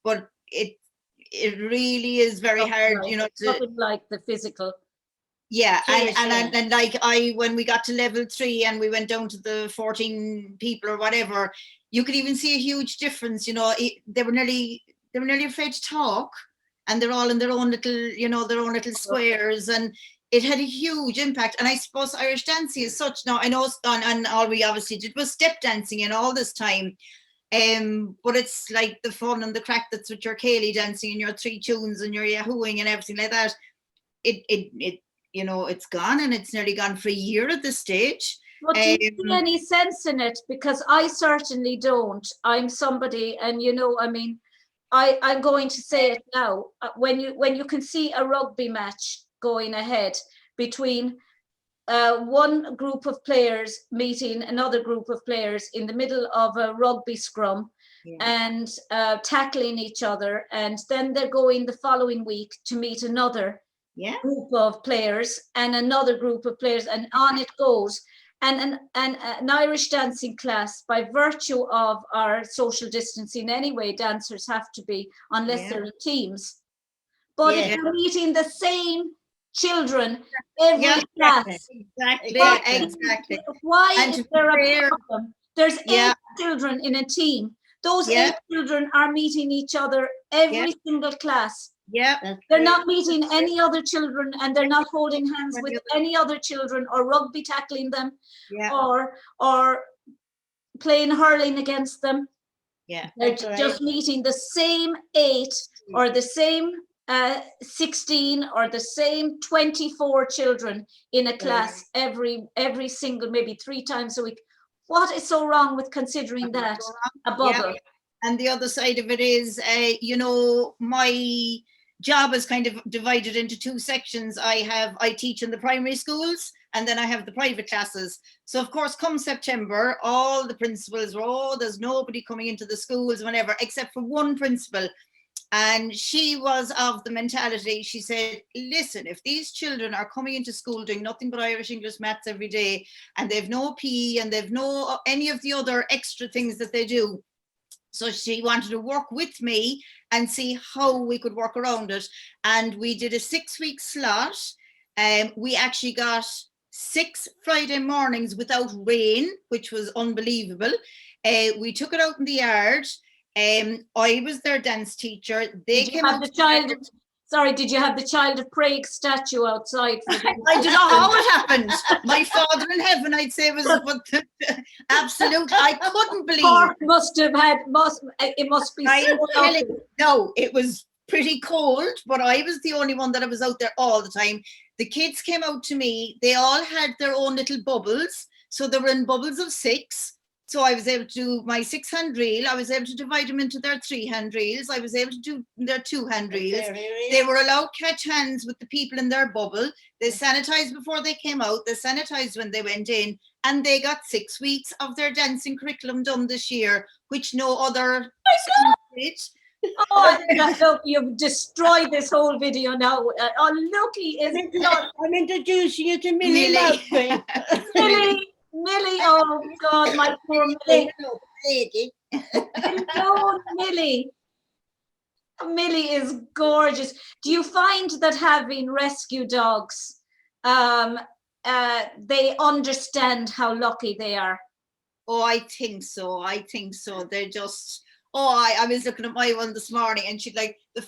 But it really is very hard, Nothing like the physical. Yeah, and like when we got to level 3 and we went down to the 14 people or whatever, you could even see a huge difference. They were nearly afraid to talk, and they're all in their own little, their own little squares, and it had a huge impact. And I suppose Irish dancing is such now, I know, and all we obviously did was step dancing and all this time. But it's like the fun and the crack that's with your Cayley dancing and your three tunes and your yahooing and everything like that. It you know, it's gone, and it's nearly gone for a year at this stage. But do you see any sense in it? Because I certainly don't. I'm somebody, and you know, I mean, I'm going to say it now. When you can see a rugby match going ahead between one group of players meeting another group of players in the middle of a rugby scrum, and tackling each other, and then they're going the following week to meet another group of players and another group of players, and on it goes. And an Irish dancing class, by virtue of our social distancing anyway, dancers have to be, unless they're in teams. But if you're meeting the same children every class. Exactly. Why is there a problem? There's 8 children in a team. Those 8 children are meeting each other every single class. They're not meeting any other children, and they're not holding hands with any other children, or rugby tackling them, or playing hurling against them. They're just meeting the same 8 or the same 16 or the same 24 children in a class every single, maybe 3 times a week. What is so wrong with considering that a bubble? And the other side of it is, you know, my job is kind of divided into 2 sections. I teach in the primary schools, and then I have the private classes. So of course, come September, all the principals were, there's nobody coming into the schools, whenever, except for one principal. And she was of the mentality, she said, listen, if these children are coming into school doing nothing but Irish, English, maths every day, and they've no PE, and they've no any of the other extra things that they do. So she wanted to work with me and see how we could work around it. And we did a 6-week slot. We actually got 6 Friday mornings without rain, which was unbelievable. We took it out in the yard. I was their dance teacher. They came out. Did you have the Child of Prague statue outside? I don't know how it happened. My Father in heaven, I'd say, was absolutely. I couldn't believe. Cork must be. No, it was pretty cold, but I was the only one that was out there all the time. The kids came out to me. They all had their own little bubbles, so they were in bubbles of 6. So I was able to do my 6-hand reel. I was able to divide them into their 3-hand reels. I was able to do their 2-hand reels. They were allowed to catch hands with the people in their bubble. They sanitized before they came out. They sanitized when they went in. And they got 6 weeks of their dancing curriculum done this year, which no other did. Look, you've destroyed this whole video now. Lucky is not. I'm introducing you to Millie Murphy. Millie, oh God, my poor Millie. Hello, Millie. Millie is gorgeous. Do you find that having rescue dogs, they understand how lucky they are? Oh, I think so. They're just, I was looking at my one this morning, and she'd like the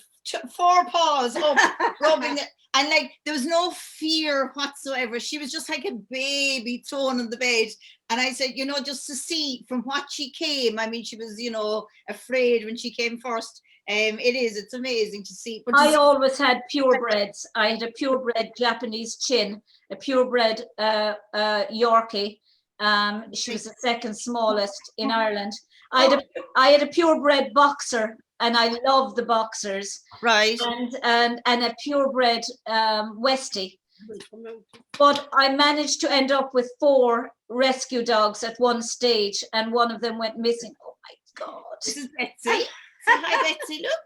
4 paws up, rubbing it. And like, there was no fear whatsoever. She was just like a baby thrown on the bed. And I said, you know, just to see from what she came, I mean, she was, you know, afraid when she came first. It's amazing to see. But I always had purebreds. I had a purebred Japanese chin, a purebred Yorkie. She was the 2nd smallest in Ireland. I had a purebred boxer, and I love the boxers. Right. And a purebred Westie. But I managed to end up with 4 rescue dogs at one stage, and one of them went missing. Oh my God. This is Betsy. Hi, Betsy. Look.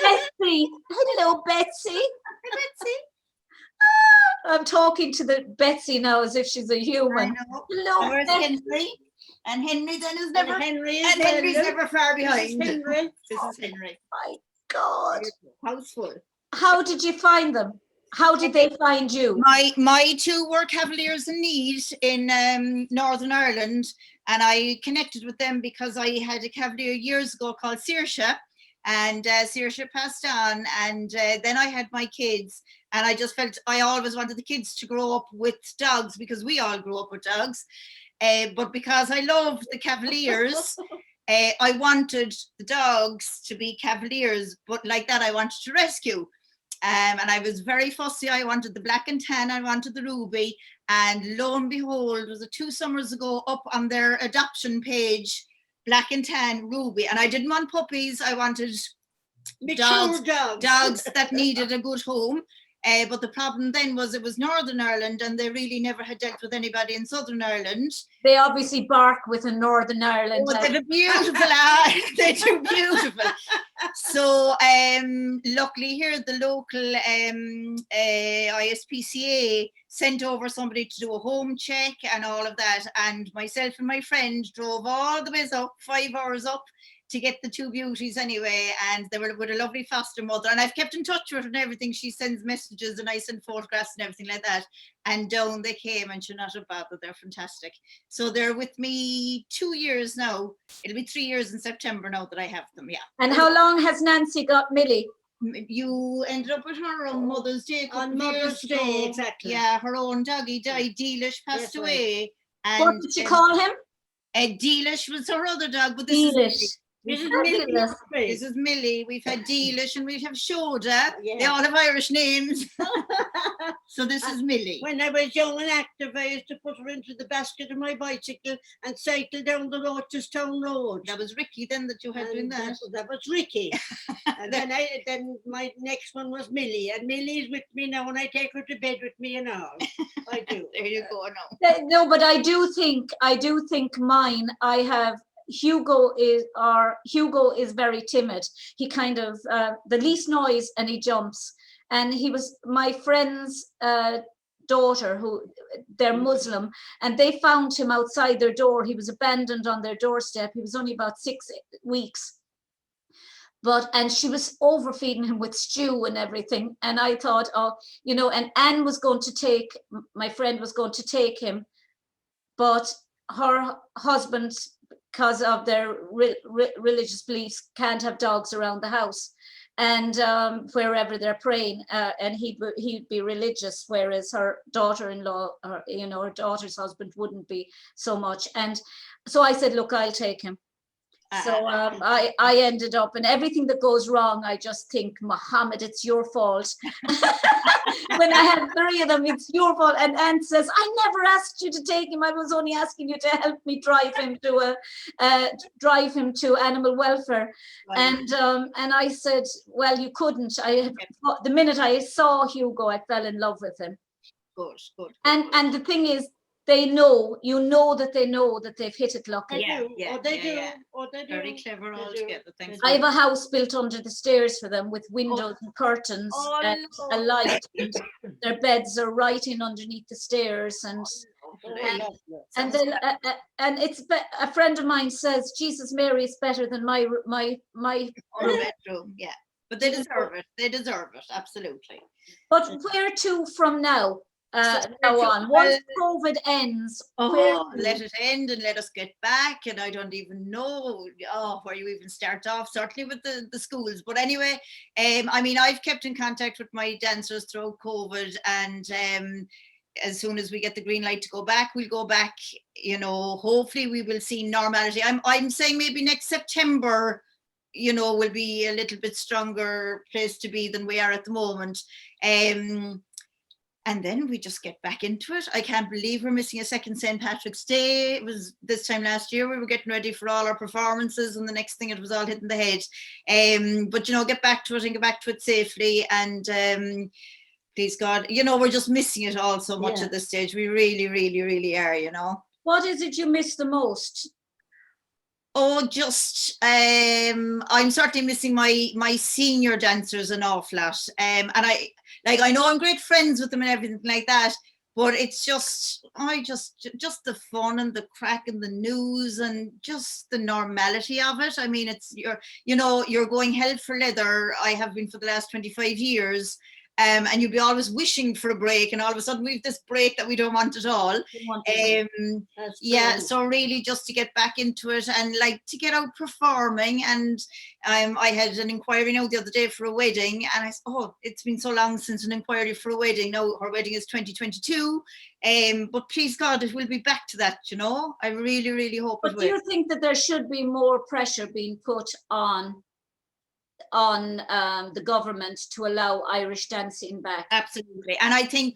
Betsy. Hello, Betsy. Hi, Betsy. I'm talking to the Betsy now as if she's a human. I know. Hello, Where's Henry? And Henry then is never. Henry's never far behind. This is Henry. My God. Houseful. How did you find them? How did they find you? My 2 were Cavaliers in Need in Northern Ireland, and I connected with them because I had a Cavalier years ago called Saoirse, and Saoirse passed on, and then I had my kids, And I just felt I always wanted the kids to grow up with dogs, because we all grew up with dogs. But because I love the Cavaliers, I wanted the dogs to be Cavaliers, but like that, I wanted to rescue. And I was very fussy. I wanted the black and tan, I wanted the ruby. And lo and behold, was it 2 summers ago, up on their adoption page, black and tan, ruby. And I didn't want puppies. I wanted dogs that needed a good home. But the problem then was it was Northern Ireland, and they really never had dealt with anybody in Southern Ireland. They obviously bark with a Northern Ireland. Oh, they're beautiful. They're too beautiful. So luckily here, the local ISPCA sent over somebody to do a home check and all of that. And myself and my friend drove all the way up, 5 hours up, to get the 2 beauties anyway, and they were with a lovely foster mother, and I've kept in touch with her and everything. She sends messages and I send photographs and everything like that, and down they came, and she's not a bad, but they're fantastic. So they're with me 2 years now. It'll be 3 years in September now that I have them. Yeah. And how long has Nancy got Millie? You ended up with her on Mother's Day. On Mother's Day, exactly. Yeah, her own doggy died. Dealish passed away. And What did she call him? Dealish was her other dog, but this Dealish. is This is Millie. We've had Dealish and we have Shoda. Yeah. They all have Irish names. So this is Millie. When I was young and active, I used to put her into the basket of my bicycle and cycle down the Rochestown Road. That was Ricky then that you had doing that. That was Ricky. And then my next one was Millie, and Millie's with me now, and I take her to bed with me and all. I do. There you go now. No, but I do think mine, I have Hugo is very timid. He kind of the least noise and he jumps. And he was my friend's daughter, who they're Muslim, and they found him outside their door. He was abandoned on their doorstep. He was only about 6 weeks. And she was overfeeding him with stew and everything. And I thought, and Anne was going to take, my friend was going to take him, but her husband, because of their religious beliefs, can't have dogs around the house. And wherever they're praying, and he'd be religious, whereas her daughter-in-law, her daughter's husband wouldn't be so much. And so I said, look, I'll take him. So I ended up, and everything that goes wrong, I just think, Muhammad, it's your fault. When I had 3 of them, it's your fault. And Anne says, I never asked you to take him. I was only asking you to help me drive him to animal welfare. Right. And I said, well, you couldn't. The minute I saw Hugo, I fell in love with him. Good. And the thing is, they know that they've hit it lucky. They do. Very clever altogether. Thanks. I have a house built under the stairs for them with windows and curtains and a light. And their beds are right in underneath the stairs, and it's a friend of mine says Jesus Mary is better than my bedroom. Yeah, but they deserve it. They deserve it, absolutely. But where to from now? Now on. Once COVID ends, let it end and let us get back. And I don't even know where you even start off. Certainly with the schools, but anyway, I've kept in contact with my dancers throughout COVID, and as soon as we get the green light to go back, we'll go back. Hopefully we will see normality. I'm saying maybe next September, will be a little bit stronger place to be than we are at the moment. And then we just get back into it. I can't believe we're missing a second St. Patrick's Day. It was this time last year. We were getting ready for all our performances, and the next thing it was all hitting the head. But get back to it and get back to it safely. And please God, we're just missing it all so much at this stage. We really, really, really are. What is it you miss the most? I'm certainly missing my senior dancers an awful lot. And I know I'm great friends with them and everything like that, but it's just the fun and the crack and the news and just the normality of it. I mean, you're going hell for leather. I have been for the last 25 years. and you'll be always wishing for a break, and all of a sudden we've this break that we don't want at all. Yeah, so really just to get back into it and like to get out performing. And I had an inquiry now the other day for a wedding, and I said, oh, it's been so long since an inquiry for a wedding. Now her wedding is 2022, but please God, it will be back to that, you know. I really, really hope it will. But do you think that there should be more pressure being put on the government to allow Irish dancing back? Absolutely. And I think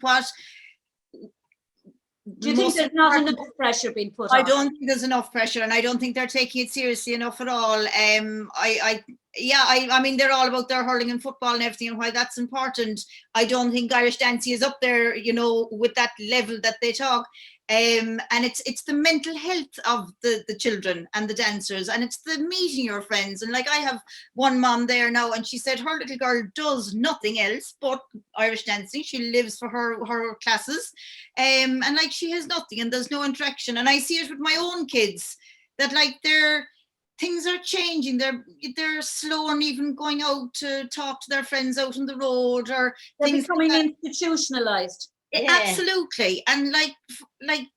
do you think there's not enough pressure being put on? I don't think there's enough pressure, and I don't think they're taking it seriously enough at all. I mean, they're all about their hurling and football and everything, and why that's important. I don't think Irish dancing is up there, you know, with that level that they talk. And it's the mental health of the children and the dancers, and it's the meeting your friends. And like I have one mom there now, and she said her little girl does nothing else but Irish dancing. She lives for her classes, and like she has nothing, and there's no interaction. And I see it with my own kids, that like things are changing. They're slow on even going out to talk to their friends out on the road, or they're things becoming institutionalized. Yeah. Absolutely. And like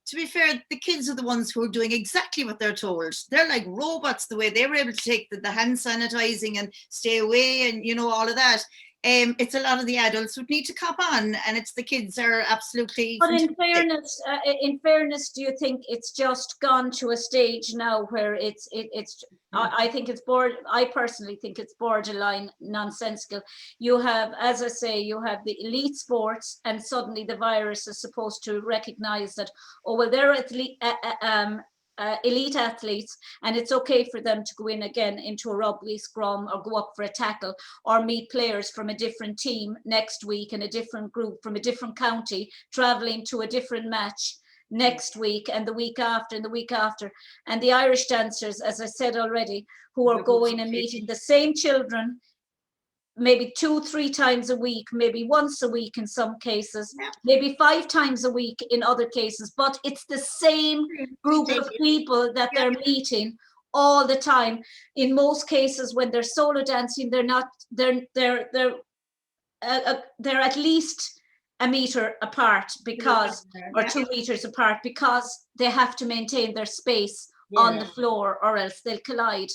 to be fair, the kids are the ones who are doing exactly what they're told. They're like robots, the way they were able to take the hand sanitizing and stay away and, you know, all of that. It's a lot of the adults who need to cop on, and it's the kids are absolutely. But in fairness, do you think it's just gone to a stage now where it's I think it's I personally think it's borderline nonsensical. You have, as I say, you have the elite sports, and suddenly the virus is supposed to recognize that, oh well, they're elite athletes, and it's okay for them to go in again into a rugby scrum or go up for a tackle or meet players from a different team next week in a different group from a different county, traveling to a different match next week and the week after and the week after. And the Irish dancers, as I said already, who are going and meeting the same children maybe 2-3 times a week, maybe once a week in some cases, maybe 5 times a week in other cases, but it's the same group of people that they're meeting all the time. In most cases, when they're solo dancing, they're at least a meter apart, because or 2 meters apart, because they have to maintain their space on the floor, or else they'll collide.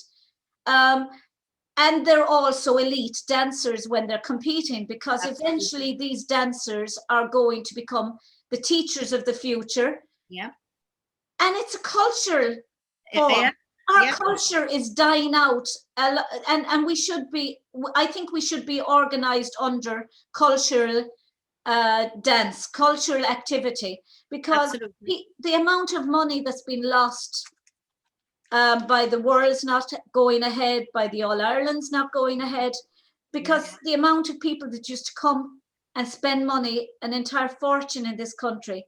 And they're also elite dancers when they're competing, because eventually these dancers are going to become the teachers of the future. Yeah. And it's a cultural form. Our culture is dying out, and we should be, I think we should be organized under cultural dance, cultural activity, because the amount of money that's been lost by the World's not going ahead, by the All Ireland's not going ahead, because the amount of people that used to come and spend money, an entire fortune in this country,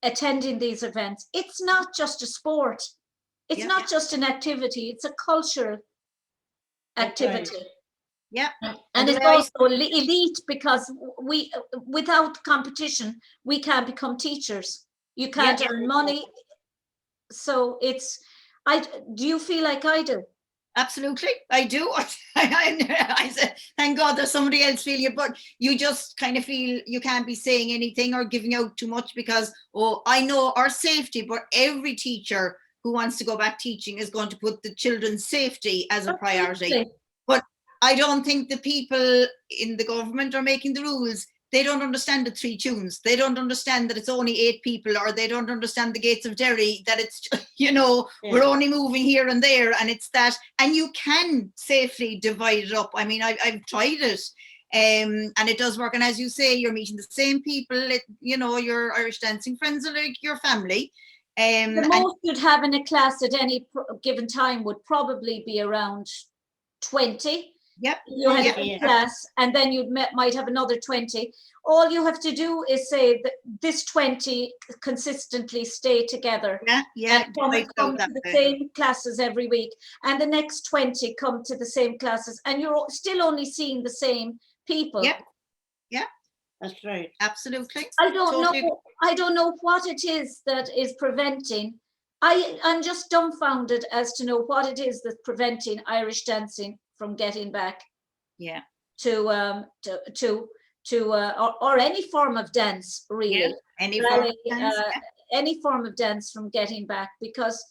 attending these events. It's not just a sport. It's not just an activity. It's a cultural activity. Yeah. And it's also elite, because without competition, we can't become teachers. You can't earn money. So do you feel like I do? Absolutely, I do. I said, thank God there's somebody else feeling it, but you just kind of feel you can't be saying anything or giving out too much, because, I know our safety, but every teacher who wants to go back teaching is going to put the children's safety as a priority. But I don't think the people in the government are making the rules. They don't understand the 3 tunes. They don't understand that it's only 8 people, or they don't understand the gates of Derry, that it's, we're only moving here and there, and it's that, and you can safely divide it up. I mean, I've tried it, and it does work. And as you say, you're meeting the same people, your Irish dancing friends are like your family. The most you'd have in a class at any given time would probably be around 20. Yep. You had a class, and then you might have another 20. All you have to do is say that this 20 consistently stay together. And come to the same classes every week, and the next 20 come to the same classes, and you're still only seeing the same people. Yeah. That's right. Absolutely. I don't know what it is that is preventing. I'm just dumbfounded as to know what it is that's preventing Irish dancing from getting back to or any form of dance, really. Yeah, any form of dance, any form of dance from getting back, because,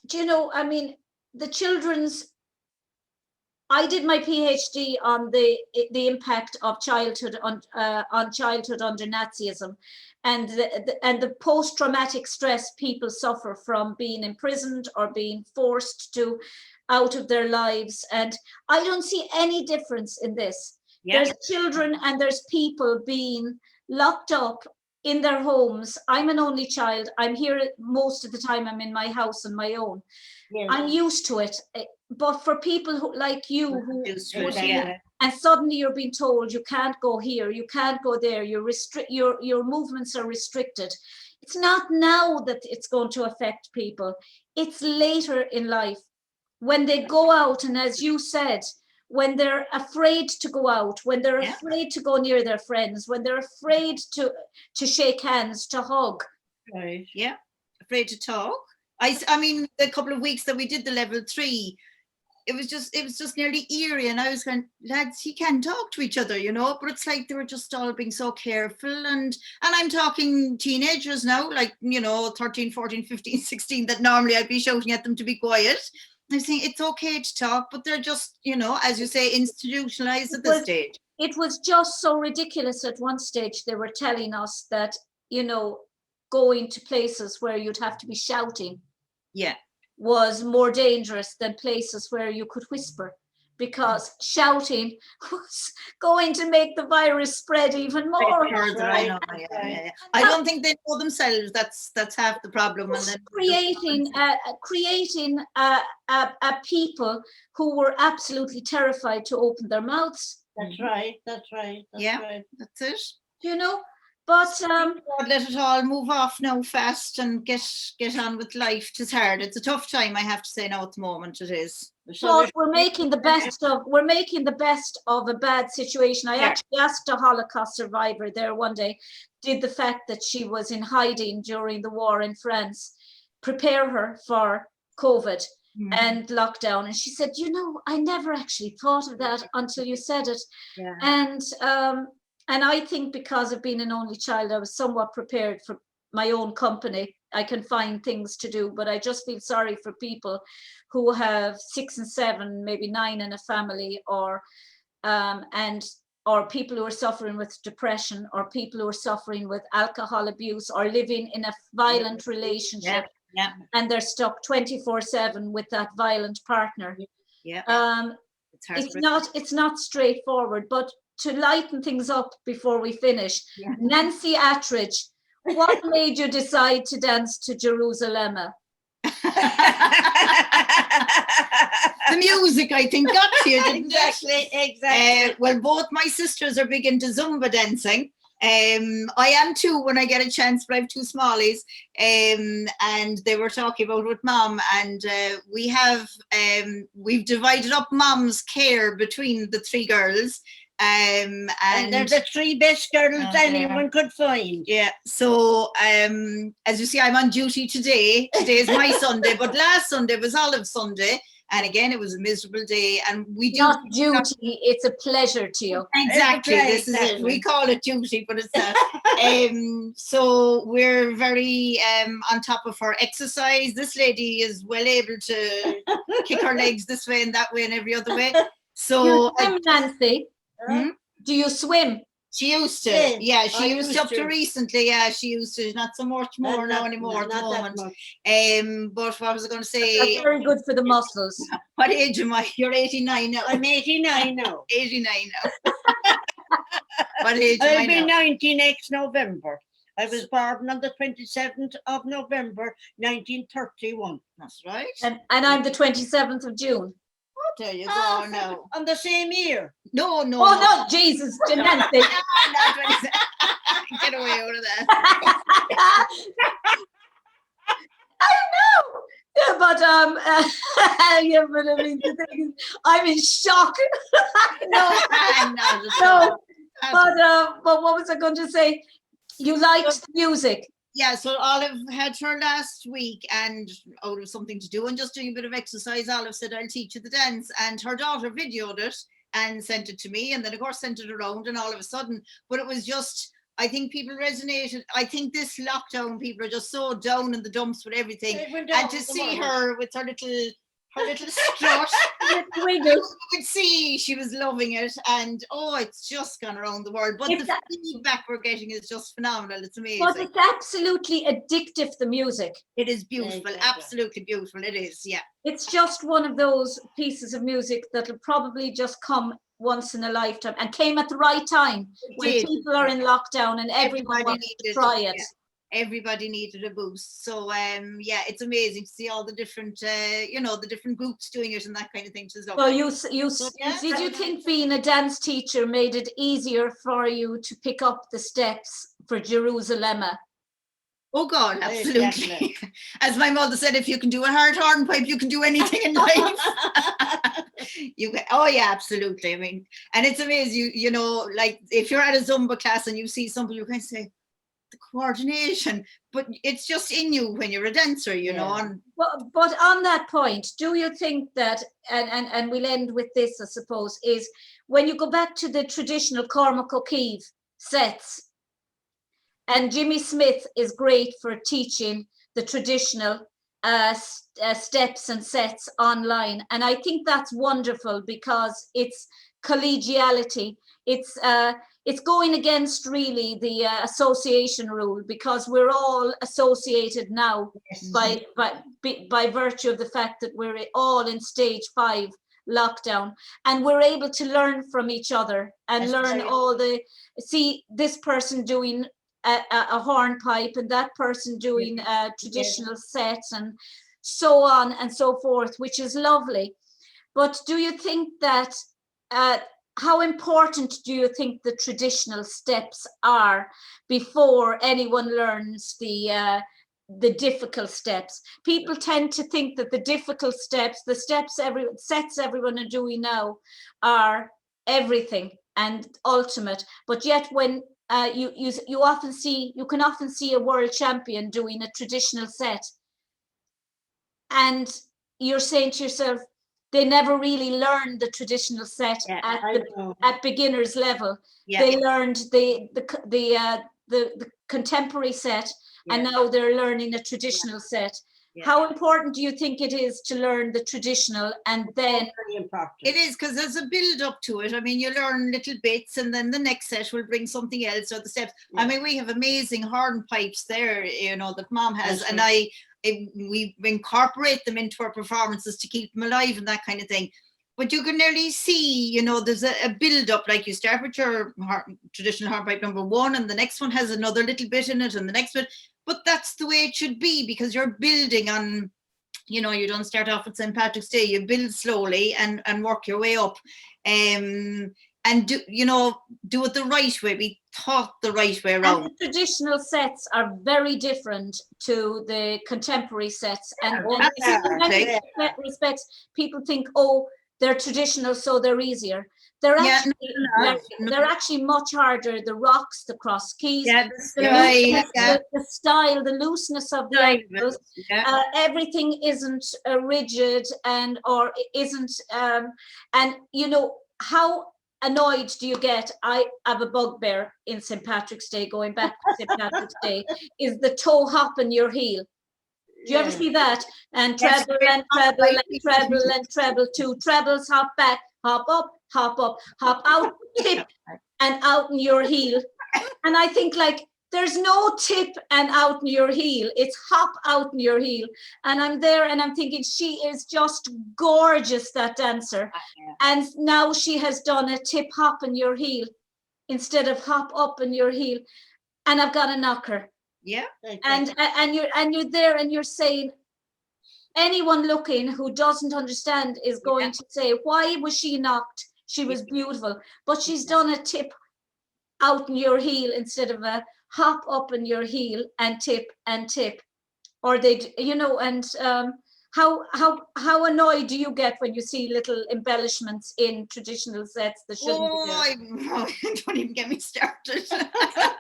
do you know, I mean, the children's, I did my PhD on the impact of childhood on childhood under Nazism, and the post-traumatic stress people suffer from being imprisoned or being forced to out of their lives. And I don't see any difference in this. There's children and there's people being locked up in their homes. I'm an only child. I'm here most of the time. I'm in my house on my own. I'm used to it. But for people who, like you, and suddenly you're being told you can't go here, you can't go there, your movements are restricted. It's not now that it's going to affect people. It's later in life when they go out, and as you said, when they're afraid to go out, when they're afraid to go near their friends, when they're afraid to shake hands, to hug. Right. Yeah, afraid to talk. I mean, the couple of weeks that we did the level 3, it was just nearly eerie, and I was going, lads, you can't talk to each other, you know, but it's like they were just all being so careful, and I'm talking teenagers now, like, you know, 13, 14, 15, 16, that normally I'd be shouting at them to be quiet. I'm saying it's okay to talk, but they're just, you know, as you say, institutionalized at this stage. It was just so ridiculous. At one stage they were telling us that, you know, going to places where you'd have to be shouting was more dangerous than places where you could whisper, because shouting was going to make the virus spread even more. I don't think they know themselves. That's half the problem. And then creating a people who were absolutely terrified to open their mouths. That's right. That's it. You know. But let it all move off now fast and get on with life. It's hard. It's a tough time, I have to say now at the moment. It is. But we're making the best of a bad situation. I actually asked a Holocaust survivor there one day, did the fact that she was in hiding during the war in France prepare her for COVID and lockdown? And she said, you know, I never actually thought of that until you said it. And I think because of being an only child, I was somewhat prepared for my own company. I can find things to do, but I just feel sorry for people who have 6 and 7, maybe 9 in a family, or people who are suffering with depression, or people who are suffering with alcohol abuse, or living in a violent relationship, and they're stuck 24/7 with that violent partner. It's not straightforward, but to lighten things up before we finish, Nancy Attridge, what made you decide to dance to Jerusalema? The music, I think, got to you, didn't Exactly. Well, both my sisters are big into Zumba dancing. I am too when I get a chance, but I have 2 smallies. And they were talking about with Mom, and we've divided up Mom's care between the 3 girls. And they're the 3 best girls anyone could find. So as you see, I'm on duty today. Today is my Sunday, but last Sunday was Olive Sunday, and again it was a miserable day. And we do not duty; it's a pleasure to you. Exactly, this is it. We call it duty, but it's that. So we're very on top of her exercise. This lady is well able to kick her legs this way and that way and every other way. So you swim, Nancy. Do you swim? She used to, she used to up to recently, she used to, not so much more now anymore at the moment. But what was I going to say? That's very good for the muscles. What age am I? You're 89 now. I'm 89 now. 89 now. What age am I now? I'll be 90 next November. I was born on the 27th of November, 1931. That's right. And I'm the 27th of June. There you go now. On the same year. No. Oh no, Jesus, Nancy. Get away out of that. I know. Yeah, but I mean, the thing is, I'm in shock. But what was I going to say? You liked the music. Yeah, so Olive had her last week, and out of something to do and just doing a bit of exercise, Olive said, I'll teach you the dance. And her daughter videoed it, and sent it to me, and then of course sent it around, and all of a sudden, but it was just, I think people resonated. I think this lockdown, people are just so down in the dumps with everything, and to see her with her little strut, you could see she was loving it, and oh, it's just gone around the world. But the feedback we're getting is just phenomenal. It's amazing. But it's absolutely addictive, the music. It is beautiful, absolutely beautiful. It is, yeah. It's just one of those pieces of music that'll probably just come once in a lifetime, and came at the right time when people are in lockdown and everyone wants to try it. Yeah. Everybody needed a boost. So yeah, it's amazing to see all the different the different groups doing it and that kind of thing. So did you think being a dance teacher made it easier for you to pick up the steps for Jerusalema? Oh God, absolutely. As my mother said, if you can do a hard hornpipe, you can do anything in life. Oh yeah, absolutely. I mean, and it's amazing, you know, like if you're at a Zumba class and you see somebody, you can say, the coordination, but it's just in you when you're a dancer, you know. And but on that point, do you think that, and we'll end with this, I suppose, is when you go back to the traditional Cormac O'Keefe sets, and Jimmy Smith is great for teaching the traditional steps and sets online, and I think that's wonderful because it's collegiality. It's going against really the association rule, because we're all associated now by virtue of the fact that we're all in stage 5 lockdown, and we're able to learn from each other and see this person doing a hornpipe and that person doing a traditional set and so on and so forth, which is lovely. But do you think that how important do you think the traditional steps are before anyone learns the difficult steps? People tend to think that the difficult steps, the sets everyone are doing now, are everything and ultimate. But yet, when you can often see a world champion doing a traditional set, and you're saying to yourself, they never really learned the traditional set at beginner's level. They learned the contemporary set, and now they're learning a traditional set. How important do you think it is to learn the traditional and then? It is, because there's a build up to it. I mean, you learn little bits and then the next set will bring something else, or the steps. I mean, we have amazing hornpipes there, you know, that Mom has, and we incorporate them into our performances to keep them alive and that kind of thing. But you can nearly see, you know, there's a build up, like you start with your traditional hornpipe number 1, and the next one has another little bit in it, and the next bit. But that's the way it should be, because you're building on, you know, you don't start off at St. Patrick's Day, you build slowly and work your way up. And do it the right way, be taught the right way around. And the traditional sets are very different to the contemporary sets. And in many respects, people think, oh, they're traditional, so they're easier. They're actually much harder. The rocks, the cross keys, the style, the looseness of the angles, everything isn't rigid or isn't. And you know, how annoyed do you get? I have a bugbear in St. Patrick's Day, going back to St. Patrick's Day, is the toe hop in your heel. Do you ever see that? And treble and treble and treble and treble, 2 trebles, hop back, hop up, hop out, tip and out in your heel. And I think, like, there's no tip and out in your heel. It's hop out in your heel. And I'm there and I'm thinking, she is just gorgeous, that dancer. And now she has done a tip hop in your heel instead of hop up in your heel. And I've got to knock her. Yeah. And you're there and you're saying, anyone looking who doesn't understand is going to say, why was she knocked? She was beautiful, but she's done a tip out in your heel instead of a hop up in your heel and tip, or they, you know. And how annoyed do you get when you see little embellishments in traditional sets that shouldn't be there? Don't even get me started.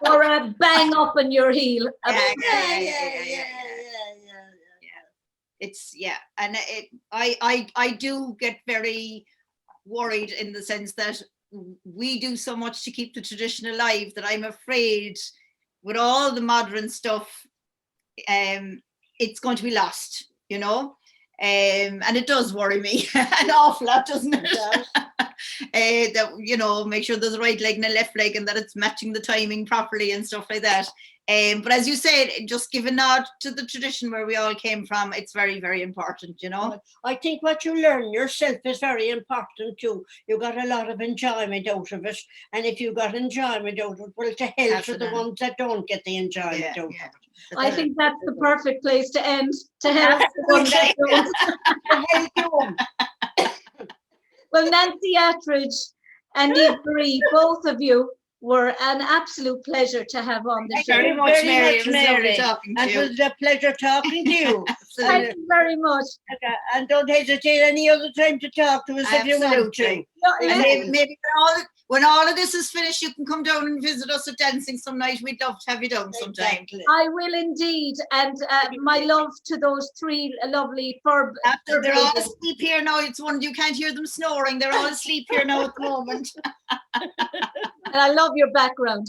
Or a bang up in your heel. It's and I do get very worried in the sense that we do so much to keep the tradition alive that I'm afraid with all the modern stuff, it's going to be lost, you know. And it does worry me an awful lot, doesn't it? That, you know, make sure there's a right leg and a left leg and that it's matching the timing properly and stuff like that. But as you said, just give a nod to the tradition where we all came from. It's very, very important, you know. I think what you learn yourself is very important too. You got a lot of enjoyment out of it. And if you got enjoyment out of it, well, to help to the ones that don't get the enjoyment out of it. I think that's the perfect place to end, to help the ones that don't. Well, Nancy Attridge and Niamhmarie, both of you were an absolute pleasure to have on the show. Thank you very much, Mary. It was lovely talking to you. It was a pleasure talking to you. Thank you very much. And don't hesitate any other time to talk to us if you want to. And maybe when all of this is finished, you can come down and visit us at dancing some night. We'd love to have you down sometime. Exactly. I will indeed. And my love to those three lovely they're all asleep here now. It's one you can't hear them snoring. They're all asleep here now at the moment. And I love your background.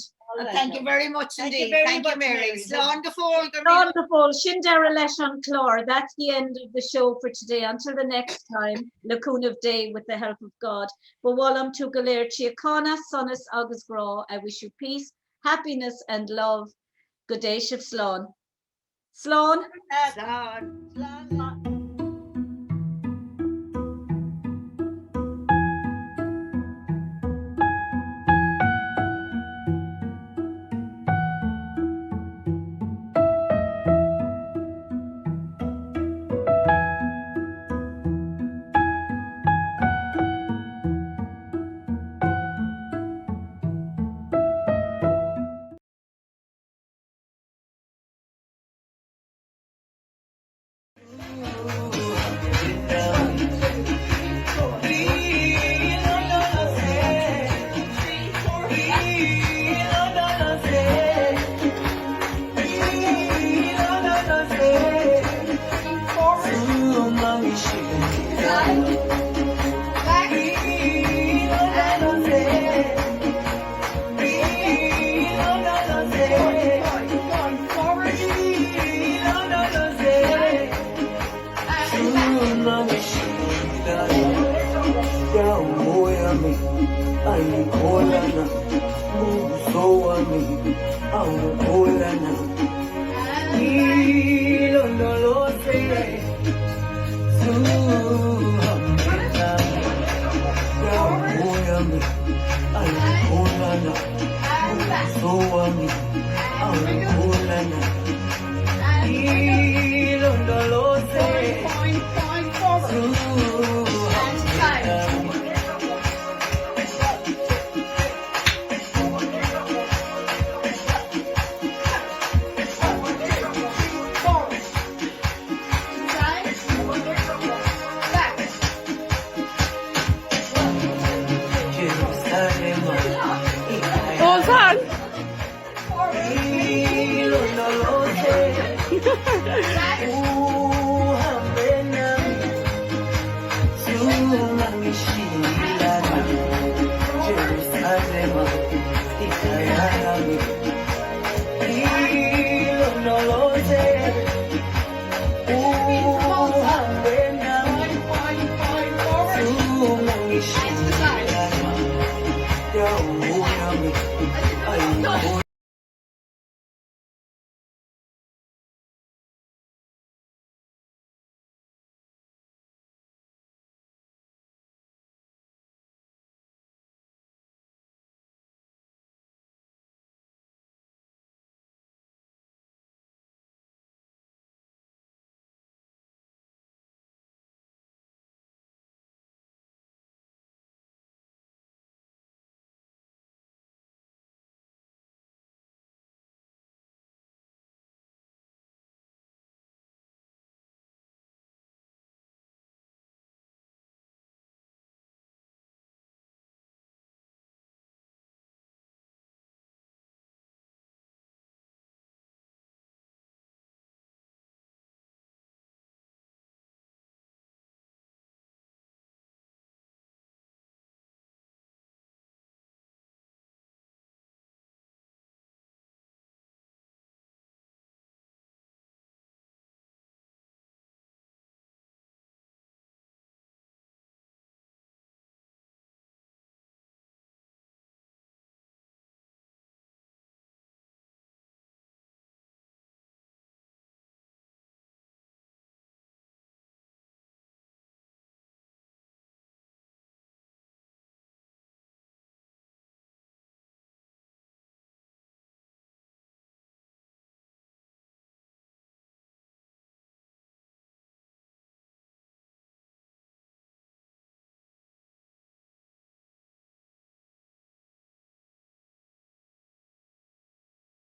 Thank you very much indeed. Thank you, Mary. Wonderful. Wonderful. Shindera Leshan Clor. That's the end of the show for today. Until the next time, Lacuna of Day with the help of God. But Wallam to Galer Chiacana, Sonus August Gra. I wish you peace, happiness, and love. Good day, Shiv Slán. Slán. Jerusalema,